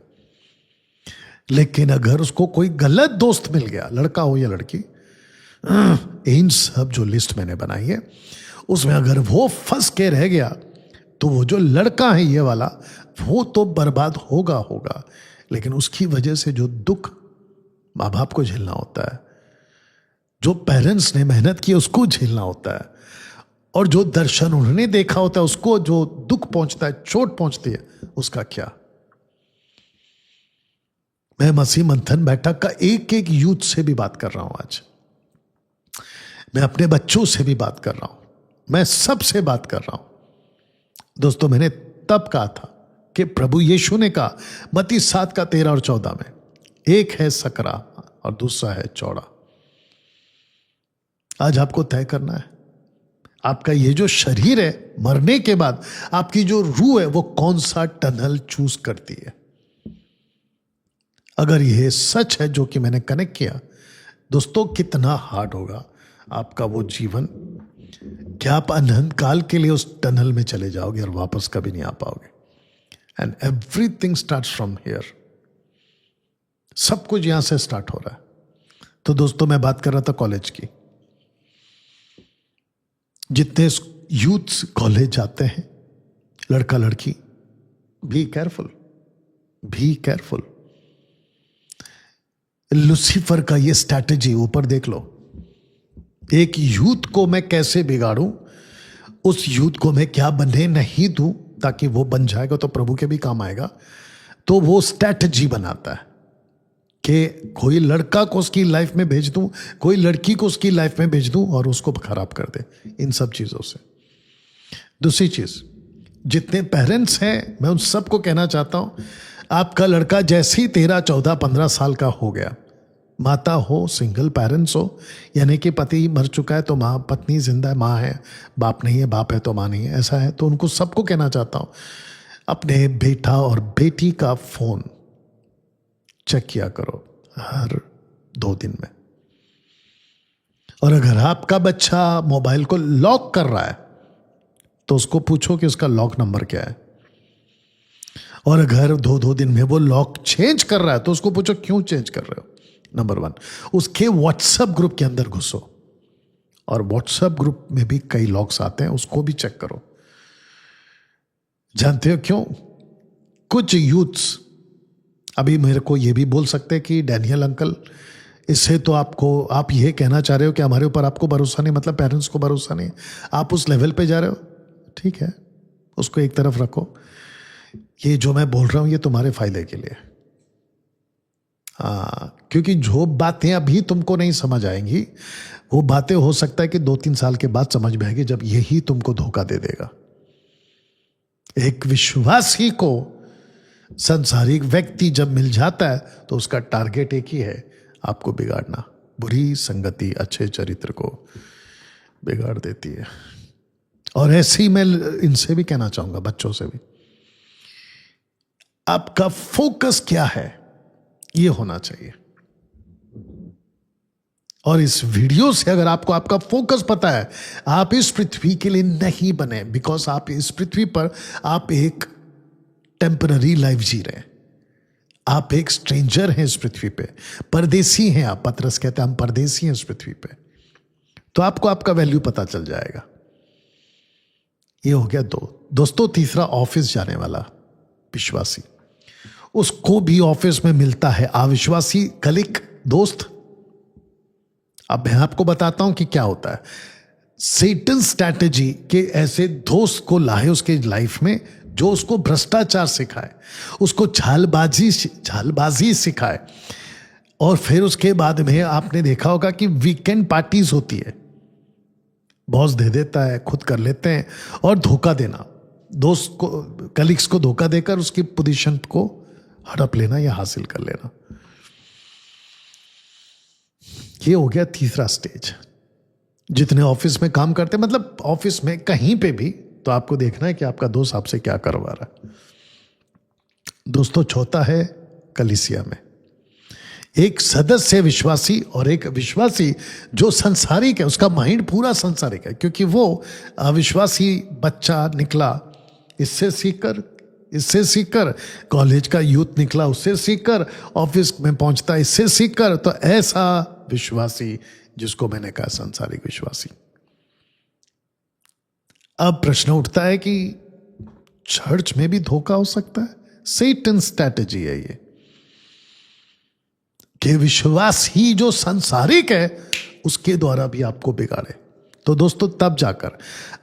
लेकिन अगर उसको कोई गलत दोस्त मिल गया, लड़का हो या लड़की, इन सब जो लिस्ट मैंने बनाई है उसमें अगर वो फंस के रह गया, तो वो जो लड़का है ये वाला, वो तो बर्बाद होगा। लेकिन उसकी वजह से जो दुख माँ बाप को झेलना होता है, जो पेरेंट्स ने मेहनत की उसको झेलना होता है, और जो दर्शन उन्होंने देखा होता है उसको जो दुख पहुंचता है, चोट पहुंचती है, उसका क्या। मैं मसीह मंथन बैठक का एक एक यूथ से भी बात कर रहा हूं आज, मैं अपने बच्चों से भी बात कर रहा हूं, मैं सबसे बात कर रहा हूं। दोस्तों मैंने तब कहा था कि प्रभु यीशु ने कहा मत्ती 7:13-14 में, एक है सकरा और दूसरा है चौड़ा। आज आपको तय करना है, आपका ये जो शरीर है, मरने के बाद आपकी जो रूह है वो कौन सा टनल चूज करती है। अगर यह सच है जो कि मैंने कनेक्ट किया, दोस्तों कितना हार्ड होगा आपका वो जीवन, क्या आप अनंत काल के लिए उस टनल में चले जाओगे और वापस कभी नहीं आ पाओगे। And everything starts from here, सब कुछ यहां से स्टार्ट हो रहा है। तो दोस्तों मैं बात कर रहा था कॉलेज की, जितने यूथ्स कॉलेज जाते हैं, लड़का लड़की, बी केयरफुल। लूसीफर का ये स्ट्रैटेजी ऊपर देख लो, एक यूथ को मैं कैसे बिगाड़ूं, उस यूथ को मैं क्या बनने नहीं दूं ताकि वो बन जाएगा तो प्रभु के भी काम आएगा। तो वो स्ट्रैटेजी बनाता है कि कोई लड़का को उसकी लाइफ में भेज दूं, कोई लड़की को उसकी लाइफ में भेज दूं और उसको खराब कर दे इन सब चीजों से। दूसरी चीज, जितने पेरेंट्स हैं मैं उन सबको कहना चाहता हूं, आपका लड़का जैसे ही 13, 14, 15 साल का हो गया, माता हो, सिंगल पेरेंट्स हो, यानी कि पति मर चुका है तो माँ, पत्नी जिंदा है, माँ है, बाप नहीं है, बाप है तो माँ नहीं है, ऐसा है, तो उनको सबको कहना चाहता हूं, अपने बेटा और बेटी का फोन चेक किया करो हर 2 दिन में। और अगर आपका बच्चा मोबाइल को लॉक कर रहा है तो उसको पूछो कि उसका लॉक नंबर क्या है। और अगर 2 दिन में वो लॉक चेंज कर रहा है तो उसको पूछो क्यों चेंज कर रहे हो। नंबर 1, उसके व्हाट्सएप ग्रुप के अंदर घुसो, और व्हाट्सएप ग्रुप में भी कई लॉक्स आते हैं, उसको भी चेक करो। जानते हो क्यों? कुछ यूथ्स अभी मेरे को ये भी बोल सकते हैं कि डैनियल अंकल, इससे तो आप ये कहना चाह रहे हो कि हमारे ऊपर आपको भरोसा नहीं, मतलब पेरेंट्स को भरोसा नहीं, आप उस लेवल पे जा रहे हो। ठीक है, उसको एक तरफ रखो। ये जो मैं बोल रहा हूं ये तुम्हारे फायदे के लिए। क्योंकि जो बातें अभी तुमको नहीं समझ आएंगी वो बातें हो सकता है कि 2-3 साल के बाद समझ में आएगी, जब यही तुमको धोखा दे देगा। एक विश्वासी को संसारिक व्यक्ति जब मिल जाता है तो उसका टारगेट एक ही है, आपको बिगाड़ना। बुरी संगति अच्छे चरित्र को बिगाड़ देती है। और ऐसे ही मैं इनसे भी कहना चाहूंगा, बच्चों से भी, आपका फोकस क्या है ये होना चाहिए। और इस वीडियो से अगर आपको आपका फोकस पता है, आप इस पृथ्वी के लिए नहीं बने, बिकॉज आप इस पृथ्वी पर आप एक टेम्पररी लाइफ जी रहे हैं, आप एक स्ट्रेंजर हैं इस पृथ्वी पे, परदेसी हैं आप। पतरस कहते हैं हम परदेसी हैं इस पृथ्वी पे। तो आपको आपका वैल्यू पता चल जाएगा। ये हो गया दोस्तों। तीसरा, ऑफिस जाने वाला विश्वासी, उसको भी ऑफिस में मिलता है अविश्वासी कलीग, दोस्त। अब मैं आपको बताता हूं कि क्या होता है। सेटन स्ट्रैटेजी के ऐसे दोस्त को लाए उसके लाइफ में जो उसको भ्रष्टाचार सिखाए, उसको झालबाजी सिखाए। और फिर उसके बाद में आपने देखा होगा कि वीकेंड पार्टीज होती है, बॉस दे देता है, खुद कर लेते हैं। और धोखा देना, दोस्त को, कलीग्स को धोखा देकर उसकी पोजीशन को हड़प लेना या हासिल कर लेना। ये हो गया तीसरा स्टेज। जितने ऑफिस में काम करते, मतलब ऑफिस में कहीं पे भी, तो आपको देखना है कि आपका दोस्त आपसे क्या करवा रहा है। दोस्तों, चौथा है कलीसिया में एक सदस्य विश्वासी और एक विश्वासी जो संसारिक है, उसका माइंड पूरा संसारिक है, क्योंकि वो अविश्वासी बच्चा निकला इससे सीखकर, कॉलेज का यूथ निकला उससे सीखकर, ऑफिस में पहुंचता इससे सीखकर। तो ऐसा विश्वासी जिसको मैंने कहा संसारिक विश्वासी। अब प्रश्न उठता है कि चर्च में भी धोखा हो सकता है। सेटन स्ट्रैटेजी है ये कि विश्वास ही जो संसारिक है उसके द्वारा भी आपको बिगाड़े। तो दोस्तों, तब जाकर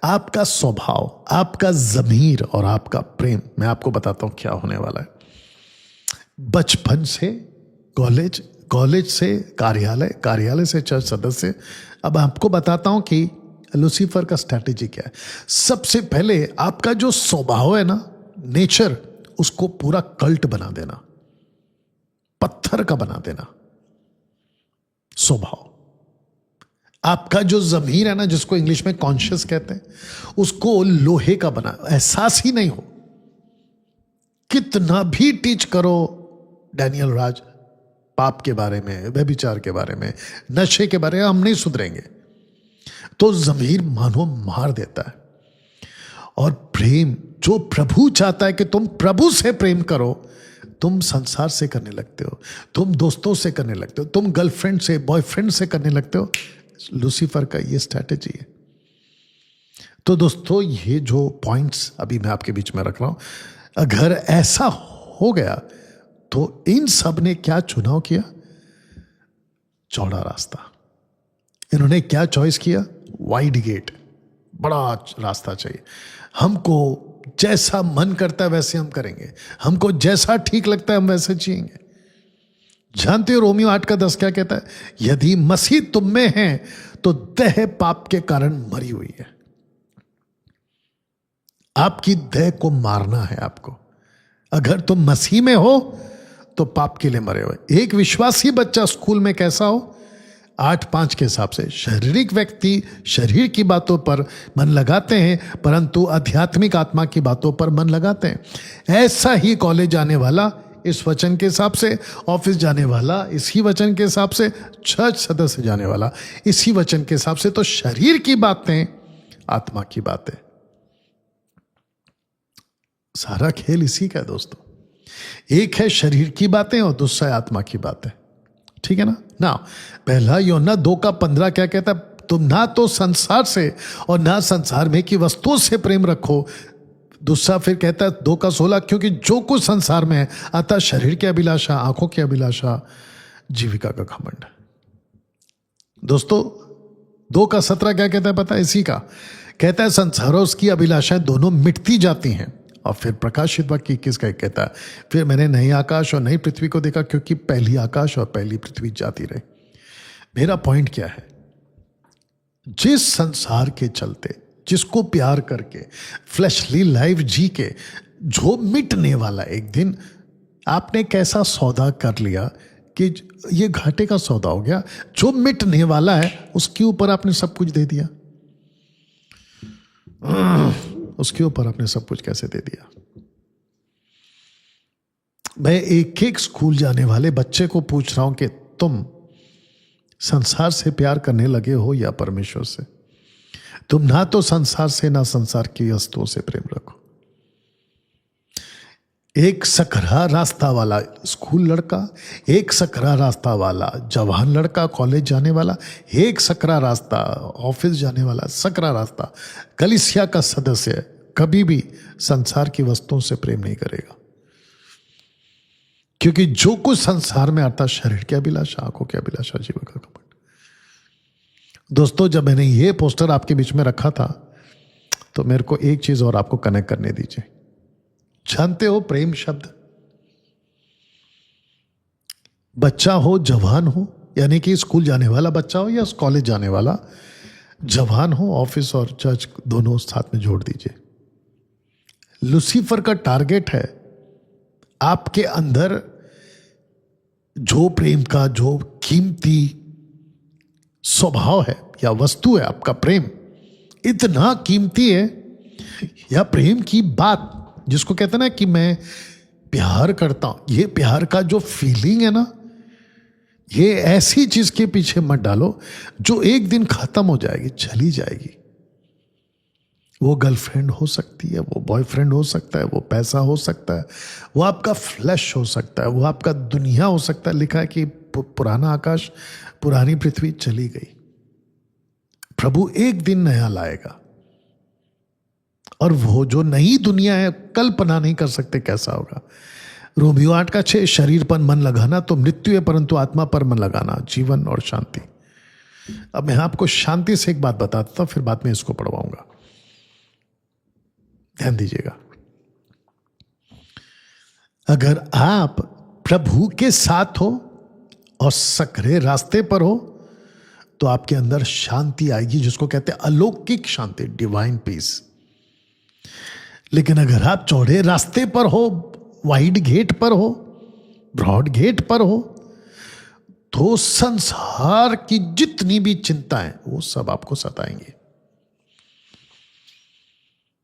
आपका स्वभाव, आपका ज़मीर और आपका प्रेम, मैं आपको बताता हूं क्या होने वाला है। बचपन से कॉलेज, कॉलेज से कार्यालय, कार्यालय से चर्च सदस्य। अब आपको बताता हूं कि लूसीफर का स्ट्रैटेजी क्या है। सबसे पहले आपका जो स्वभाव है ना, नेचर, उसको पूरा कल्ट बना देना, पत्थर का बना देना स्वभाव। आपका जो ज़मीर है ना, जिसको इंग्लिश में कॉन्शियस कहते हैं, उसको लोहे का बना, एहसास ही नहीं हो। कितना भी टीच करो डैनियल राज पाप के बारे में, व्यभिचार के बारे में, नशे के बारे में, हम नहीं सुधरेंगे। तो ज़मीर मानो मार देता है। और प्रेम, जो प्रभु चाहता है कि तुम प्रभु से प्रेम करो, तुम संसार से करने लगते हो, तुम दोस्तों से करने लगते हो, तुम गर्लफ्रेंड से, बॉयफ्रेंड से करने लगते हो। लूसीफर का ये स्ट्रैटेजी है। तो दोस्तों, ये जो पॉइंट्स अभी मैं आपके बीच में रख रहा हूं, अगर ऐसा हो गया तो इन सब ने क्या चुनाव किया? चौड़ा रास्ता। इन्होंने क्या चॉइस किया? वाइड गेट, बड़ा रास्ता चाहिए हमको। जैसा मन करता है वैसे हम करेंगे, हमको जैसा ठीक लगता है हम वैसे जिएंगे। जानते हो रोमियो 8:10 क्या कहता है? यदि मसीह तुम में है तो देह पाप के कारण मरी हुई है। आपकी देह को मारना है आपको। अगर तुम मसीह में हो तो पाप के लिए मरे हुए। एक विश्वासी बच्चा स्कूल में कैसा हो? 8:5 के हिसाब से। शारीरिक व्यक्ति शरीर की बातों पर मन लगाते हैं, परंतु आध्यात्मिक आत्मा की बातों पर मन लगाते हैं। ऐसा ही कॉलेज जाने वाला इस वचन के हिसाब से, ऑफिस जाने वाला इसी वचन के हिसाब से, चर्च सदस्य जाने वाला इसी वचन के हिसाब से। तो शरीर की बातें, आत्मा की बातें, सारा खेल इसी का है दोस्तों। एक है शरीर की बातें और दूसरा है आत्मा की बातें। ठीक है ना? पहला यूहन्ना 2:15 क्या कहता है? तुम ना तो संसार से और ना संसार में की वस्तुओं से प्रेम रखो। दूसरा फिर कहता है 2:16, क्योंकि जो कुछ संसार में है अतः शरीर की अभिलाषा, आंखों की अभिलाषा, जीविका का घमंड। दोस्तों 2:17 क्या कहता है पता है? इसी का कहता है संसार और उसकी अभिलाषाएं दोनों मिटती जाती हैं। और फिर प्रकाशित वाक्य 21 का कहता है फिर मैंने नई आकाश और नई पृथ्वी को देखा, क्योंकि पहली आकाश और पहली पृथ्वी जाती रही। मेरा पॉइंट क्या है? जिस संसार के चलते, जिसको प्यार करके, फ्लैशली लाइफ जी के, जो मिटने वाला एक दिन, आपने कैसा सौदा कर लिया कि ये घाटे का सौदा हो गया। जो मिटने वाला है उसके ऊपर आपने सब कुछ दे दिया। उसके ऊपर आपने सब कुछ कैसे दे दिया? मैं एक एक स्कूल जाने वाले बच्चे को पूछ रहा हूं कि तुम संसार से प्यार करने लगे हो या परमेश्वर से? तुम ना तो संसार से ना संसार की वस्तुओं से प्रेम रखो। एक सकरा रास्ता वाला स्कूल लड़का, एक सकरा रास्ता वाला जवान लड़का कॉलेज जाने वाला, एक सकरा रास्ता ऑफिस जाने वाला, सकरा रास्ता कलीसिया का सदस्य कभी भी संसार की वस्तुओं से प्रेम नहीं करेगा। क्योंकि जो कुछ संसार में आता, शरीर की अभिलाषा, आंखों की अभिलाषा, जीवन का घमंड। दोस्तों जब मैंने ये पोस्टर आपके बीच में रखा था तो मेरे को एक चीज और आपको कनेक्ट करने दीजिए। जानते हो प्रेम शब्द, बच्चा हो जवान हो, यानी कि स्कूल जाने वाला बच्चा हो या कॉलेज जाने वाला जवान हो, ऑफिस और चर्च दोनों साथ में जोड़ दीजिए। लूसीफर का टारगेट है आपके अंदर जो प्रेम का जो कीमती स्वभाव है या वस्तु है, आपका प्रेम इतना कीमती है, या प्रेम की बात जिसको कहते हैं ना कि मैं प्यार करता हूं, ये प्यार का जो फीलिंग है ना, ये ऐसी चीज के पीछे मत डालो जो एक दिन खत्म हो जाएगी, चली जाएगी। वो गर्लफ्रेंड हो सकती है, वो बॉयफ्रेंड हो सकता है, वो पैसा हो सकता है, वो आपका फ्लैश हो सकता है, वो आपका दुनिया हो सकता है। लिखा है कि पुराना आकाश पुरानी पृथ्वी चली गई, प्रभु एक दिन नया लाएगा। और वो जो नई दुनिया है कल्पना नहीं कर सकते कैसा होगा। रोमियो 8:6, शरीर पर मन लगाना तो मृत्यु है, परंतु आत्मा पर मन लगाना जीवन और शांति। अब मैं आपको शांति से एक बात बताता हूं, फिर बाद में इसको पढ़वाऊंगा, ध्यान दीजिएगा। अगर आप प्रभु के साथ हो और सकरे रास्ते पर हो तो आपके अंदर शांति आएगी, जिसको कहते हैं अलौकिक शांति, डिवाइन पीस। लेकिन अगर आप चौड़े रास्ते पर हो, वाइड गेट पर हो, ब्रॉड गेट पर हो, तो संसार की जितनी भी चिंताएं वो सब आपको सताएंगी।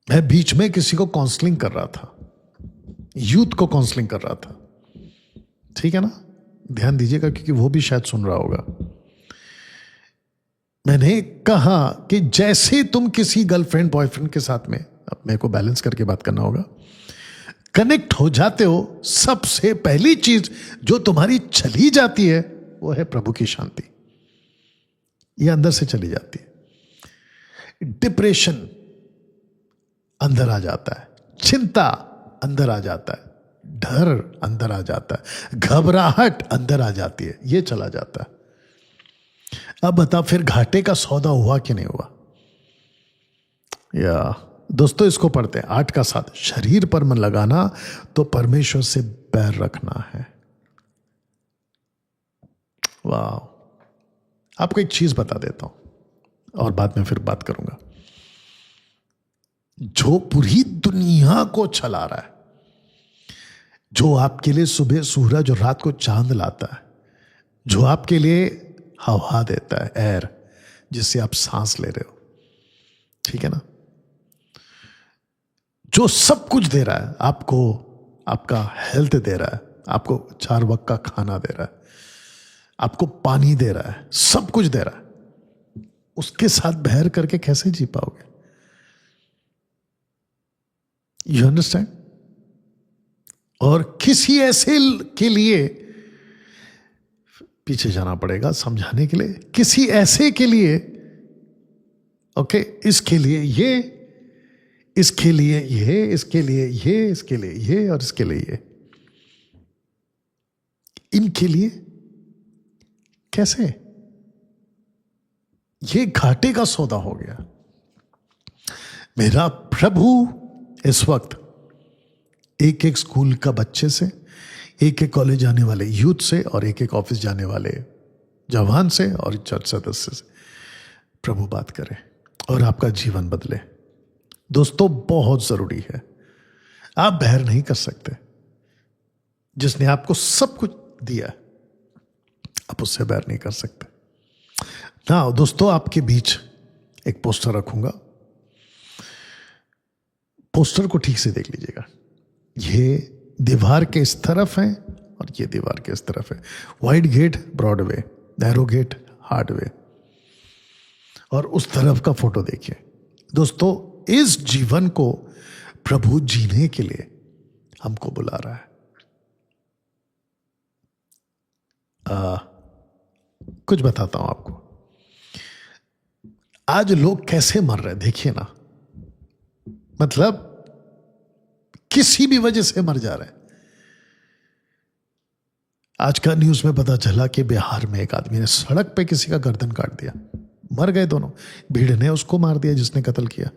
मैं बीच में किसी को काउंसलिंग कर रहा था, यूथ को काउंसलिंग कर रहा था, ठीक है ना, ध्यान दीजिएगा क्योंकि वो भी शायद सुन रहा होगा। मैंने कहा कि जैसे तुम किसी गर्लफ्रेंड बॉयफ्रेंड के साथ में, अब मेरे को बैलेंस करके बात करना होगा, कनेक्ट हो जाते हो, सबसे पहली चीज जो तुम्हारी चली जाती है वो है प्रभु की शांति। ये अंदर से चली जाती है। डिप्रेशन अंदर आ जाता है, चिंता अंदर आ जाता है, डर अंदर आ जाता है, घबराहट अंदर आ जाती है, ये चला जाता है। अब बता फिर घाटे का सौदा हुआ कि नहीं हुआ? या दोस्तों इसको पढ़ते हैं 8:7, शरीर पर मन लगाना तो परमेश्वर से बैर रखना है। वाह, आपको एक चीज बता देता हूं और बाद में फिर बात करूंगा। जो पूरी दुनिया को चला रहा है, जो आपके लिए सुबह सूरज और रात को चांद लाता है, जो आपके लिए हवा देता है, एयर जिससे आप सांस ले रहे हो, ठीक है ना, जो सब कुछ दे रहा है आपको, आपका हेल्थ दे रहा है, आपको 4 वक्त का खाना दे रहा है, आपको पानी दे रहा है, सब कुछ दे रहा है, उसके साथ बहर करके कैसे जी पाओगे? You understand? और किसी ऐसे के लिए पीछे जाना पड़ेगा समझाने के लिए, किसी ऐसे के लिए, ओके, इसके लिए ये इसके लिए ये, इसके लिए ये, इसके लिए ये और इसके लिए ये। इनके लिए कैसे? ये घाटे का सौदा हो गया। मेरा प्रभु इस वक्त एक एक स्कूल का बच्चे से, एक एक कॉलेज जाने वाले यूथ से और एक एक ऑफिस जाने वाले जवान से और चर्च सदस्य से प्रभु बात करे और आपका जीवन बदले। दोस्तों, बहुत जरूरी है। आप बैर नहीं कर सकते। जिसने आपको सब कुछ दिया, आप उससे बैर नहीं कर सकते ना। दोस्तों, आपके बीच एक पोस्टर रखूंगा। पोस्टर को ठीक से देख लीजिएगा। ये दीवार के इस तरफ है और ये दीवार के इस तरफ है। Wide gate broad way, narrow gate hard way, और उस तरफ का फोटो देखिए। दोस्तों, इस जीवन को प्रभु जीने के लिए हमको बुला रहा है। कुछ बताता हूं आपको। आज लोग कैसे मर रहे हैं, देखिए ना। मतलब किसी भी वजह से मर जा रहे हैं। आज का न्यूज में पता चला कि बिहार में एक आदमी ने सड़क पे किसी का गर्दन काट दिया, मर गए दोनों। भीड़ ने उसको मार दिया जिसने कत्ल किया,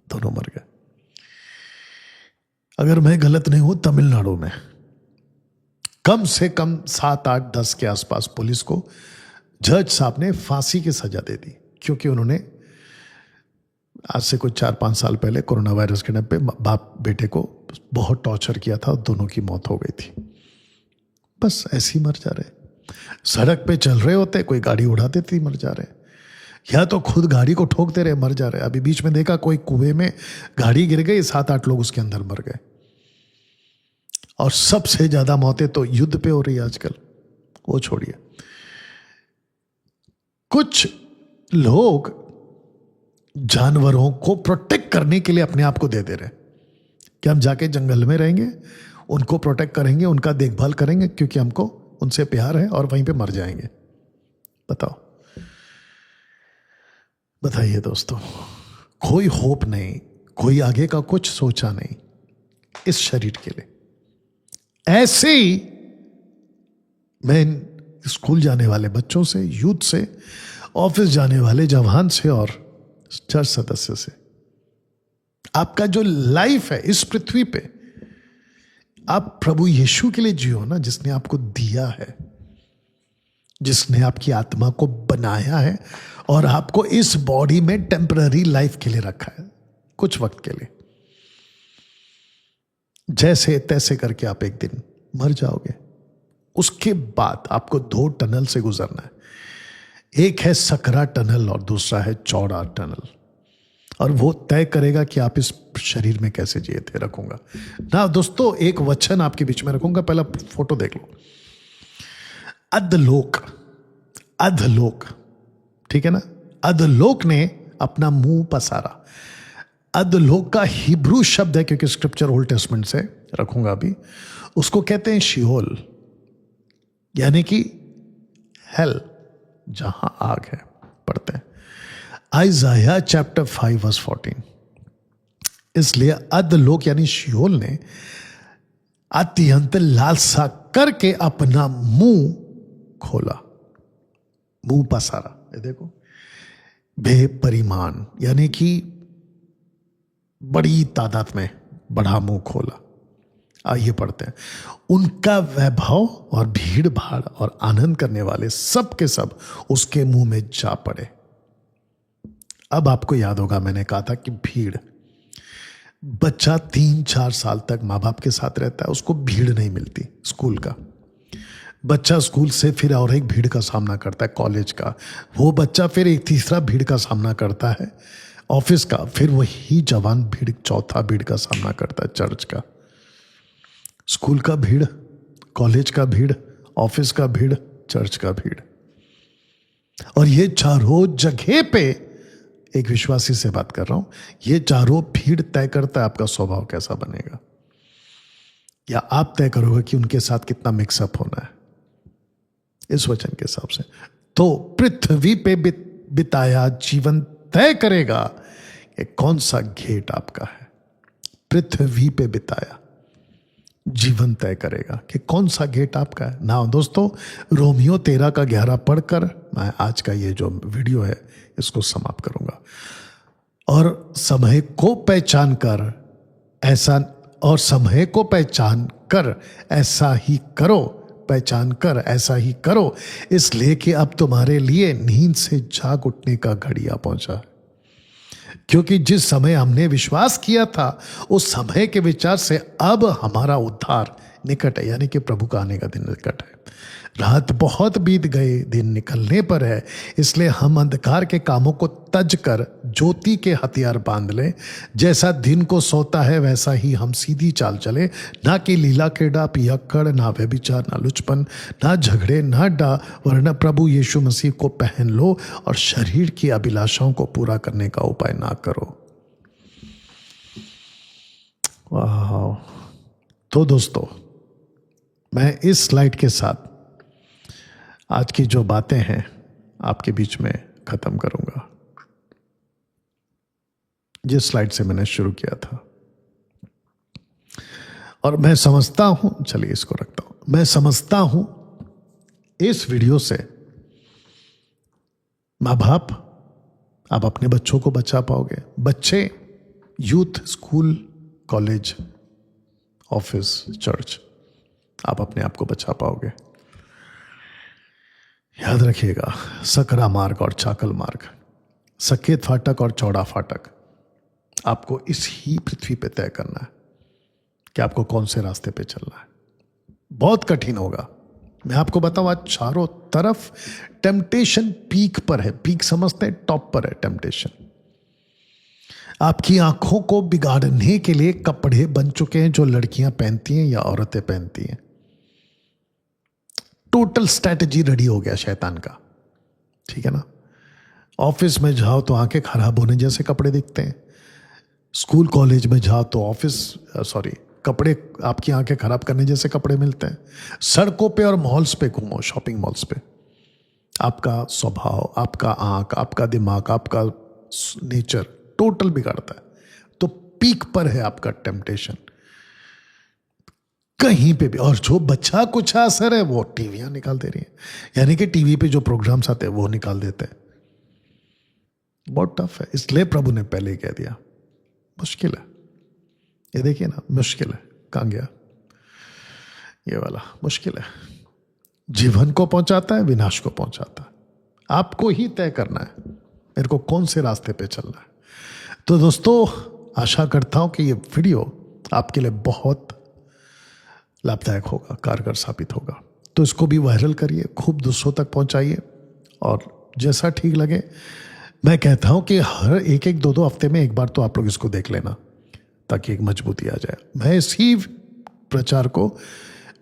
दोनों मर गए। अगर मैं गलत नहीं हूं, तमिलनाडु में कम से कम 7, 8, 10 के आसपास पुलिस को जज साहब ने फांसी की सजा दे दी, क्योंकि उन्होंने आज से कुछ 4-5 साल पहले कोरोना वायरस के टाइम पे बाप बेटे को बहुत टॉर्चर किया था, दोनों की मौत हो गई थी। बस ऐसे ही मर जा रहे। सड़क पे चल रहे होते, कोई गाड़ी उड़ा देती, मर जा रहे, या तो खुद गाड़ी को ठोकते रहे, मर जा रहे। अभी बीच में देखा, कोई कुएं में गाड़ी गिर गई, 7-8 लोग उसके अंदर मर गए। और सबसे ज्यादा मौतें तो युद्ध पे हो रही है आजकल, वो छोड़िए। कुछ लोग जानवरों को प्रोटेक्ट करने के लिए अपने आप को दे दे रहे कि हम जाके जंगल में रहेंगे, उनको प्रोटेक्ट करेंगे, उनका देखभाल करेंगे, क्योंकि हमको उनसे प्यार है, और वहीं पे मर जाएंगे। बताओ, बताइए दोस्तों। कोई होप नहीं, कोई आगे का कुछ सोचा नहीं इस शरीर के लिए। ऐसे ही मैं स्कूल जाने वाले बच्चों से, यूथ से, ऑफिस जाने वाले जवान से और चर्च सदस्य से, आपका जो लाइफ है इस पृथ्वी पे, आप प्रभु यीशु के लिए जियो ना, जिसने आपको दिया है, जिसने आपकी आत्मा को बनाया है और आपको इस बॉडी में टेम्पररी लाइफ के लिए रखा है, कुछ वक्त के लिए। जैसे तैसे करके आप एक दिन मर जाओगे। उसके बाद आपको 2 टनल से गुजरना है। एक है सकरा टनल और दूसरा है चौड़ा टनल, और वो तय करेगा कि आप इस शरीर में कैसे जिए थे। रखूंगा ना दोस्तों, एक वचन आपके बीच में रखूंगा। पहला फोटो देख लो। अधलोक, अधलोक, ठीक है ना। अधलोक ने अपना मुंह पसारा। अधलोक का हिब्रू शब्द है, क्योंकि स्क्रिप्चर ओल्ड टेस्टमेंट से रखूंगा अभी। उसको कहते हैं शियोल, यानी कि हेल, जहां आग है। पढ़ते हैं आइजाया चैप्टर 5 वर्स 14। इसलिए अधलोक यानी शियोल ने अत्यंत लालसा करके अपना मुंह खोला, मुंह पसारा। ये देखो, बेपरिमाण यानी कि बड़ी तादाद में बड़ा मुंह खोला। आइए पढ़ते हैं। उनका वैभव और भीड़ भाड़ और आनंद करने वाले सब के सब उसके मुंह में जा पड़े। अब आपको याद होगा, मैंने कहा था कि भीड़, बच्चा 3-4 साल तक माँ बाप के साथ रहता है, उसको भीड़ नहीं मिलती स्कूल का। बच्चा स्कूल से फिर और एक भीड़ का सामना करता है, कॉलेज का। वो बच्चा फिर एक तीसरा भीड़ का सामना करता है, ऑफिस का। फिर वही जवान भीड़ चौथा भीड़ का सामना करता है, चर्च का। स्कूल का भीड़, कॉलेज का भीड़, ऑफिस का भीड़, चर्च का भीड़। और ये चारों जगह पे, एक विश्वासी से बात कर रहा हूं, ये चारों भीड़ तय करता है आपका स्वभाव कैसा बनेगा, या आप तय करोगे कि उनके साथ कितना मिक्सअप होना है इस वचन के हिसाब से। तो पृथ्वी पे बिताया जीवन तय करेगा कि कौन सा गेट आपका है। पृथ्वी पे बिताया, जीवन तय करेगा कि कौन सा गेट आपका है ना। दोस्तों, रोमियो 13 का 11 पढ़कर मैं आज का ये जो वीडियो है इसको समाप्त करूंगा। और समय को पहचान कर ऐसा और समय को पहचान कर ऐसा ही करो, पहचान कर ऐसा ही करो, इसलिए कि अब तुम्हारे लिए नींद से जाग उठने का घड़िया पहुंचा है। क्योंकि जिस समय हमने विश्वास किया था उस समय के विचार से अब हमारा उद्धार निकट है, यानी कि प्रभु का आने का दिन निकट है। रात बहुत बीत गए, दिन निकलने पर है, इसलिए हम अंधकार के कामों को तज कर ज्योति के हथियार बांध लें। जैसा दिन को सोता है वैसा ही हम सीधी चाल चले, ना कि लीला क्रीड़ा, पियक्कड़, ना व्यभिचार, ना लुचपन, ना झगड़े, ना डा, वरना प्रभु यीशु मसीह को पहन लो और शरीर की अभिलाषाओं को पूरा करने का उपाय ना करो। वाह। तो दोस्तों, मैं इस स्लाइड के साथ आज की जो बातें हैं आपके बीच में खत्म करूंगा, जिस स्लाइड से मैंने शुरू किया था। और मैं समझता हूं, चलिए इसको रखता हूं, मैं समझता हूं इस वीडियो से माँ बाप आप अपने बच्चों को बचा पाओगे। बच्चे, youth, school, college, office, church, आप अपने आप को बचा पाओगे। याद रखिएगा, सकरा मार्ग और चाकल मार्ग, सकेत फाटक और चौड़ा फाटक, आपको इस ही पृथ्वी पे तय करना है कि आपको कौन से रास्ते पे चलना है। बहुत कठिन होगा, मैं आपको बताऊं। आज चारों तरफ टेम्पटेशन पीक पर है। पीक समझते हैं, टॉप पर है टेम्पटेशन। आपकी आंखों को बिगाड़ने के लिए कपड़े बन चुके हैं जो लड़कियां पहनती हैं या औरतें पहनती हैं। टोटल स्ट्रैटेजी रेडी हो गया शैतान का, ठीक है ना। ऑफिस में जाओ तो आंखें खराब होने जैसे कपड़े दिखते हैं, स्कूल कॉलेज में जाओ तो कपड़े आपकी आंखें खराब करने जैसे कपड़े मिलते हैं। सड़कों पे और मॉल्स पे घूमो, शॉपिंग मॉल्स पे, आपका स्वभाव, आपका आंख, आपका दिमाग, आपका नेचर टोटल बिगाड़ता है। तो पीक पर है आपका टेम्पटेशन कहीं पे भी। और जो बच्चा कुछ असर है वो टीवियां निकाल दे रही है, यानी कि टीवी पे जो प्रोग्राम्स आते हैं वो निकाल देते हैं। बहुत टफ है, इसलिए प्रभु ने पहले ही कह दिया मुश्किल है। ये देखिए ना, मुश्किल है, कहां गया ये वाला, मुश्किल है। जीवन को पहुंचाता है, विनाश को पहुंचाता है। आपको ही तय करना है मेरे को कौन से रास्ते पे चलना है। तो दोस्तों, आशा करता हूं कि ये वीडियो आपके लिए बहुत लाभदायक होगा, कारगर साबित होगा। तो इसको भी वायरल करिए, खूब दूसरों तक पहुंचाइए, और जैसा ठीक लगे। मैं कहता हूं कि हर एक 2 हफ्ते में एक बार तो आप लोग इसको देख लेना, ताकि एक मजबूती आ जाए। मैं इसी प्रचार को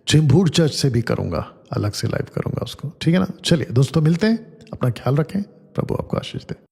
चिंबूर चर्च से भी करूंगा, अलग से लाइव करूंगा उसको, ठीक है ना। चलिए दोस्तों, मिलते हैं, अपना ख्याल रखें, प्रभु आपको आशीष दे।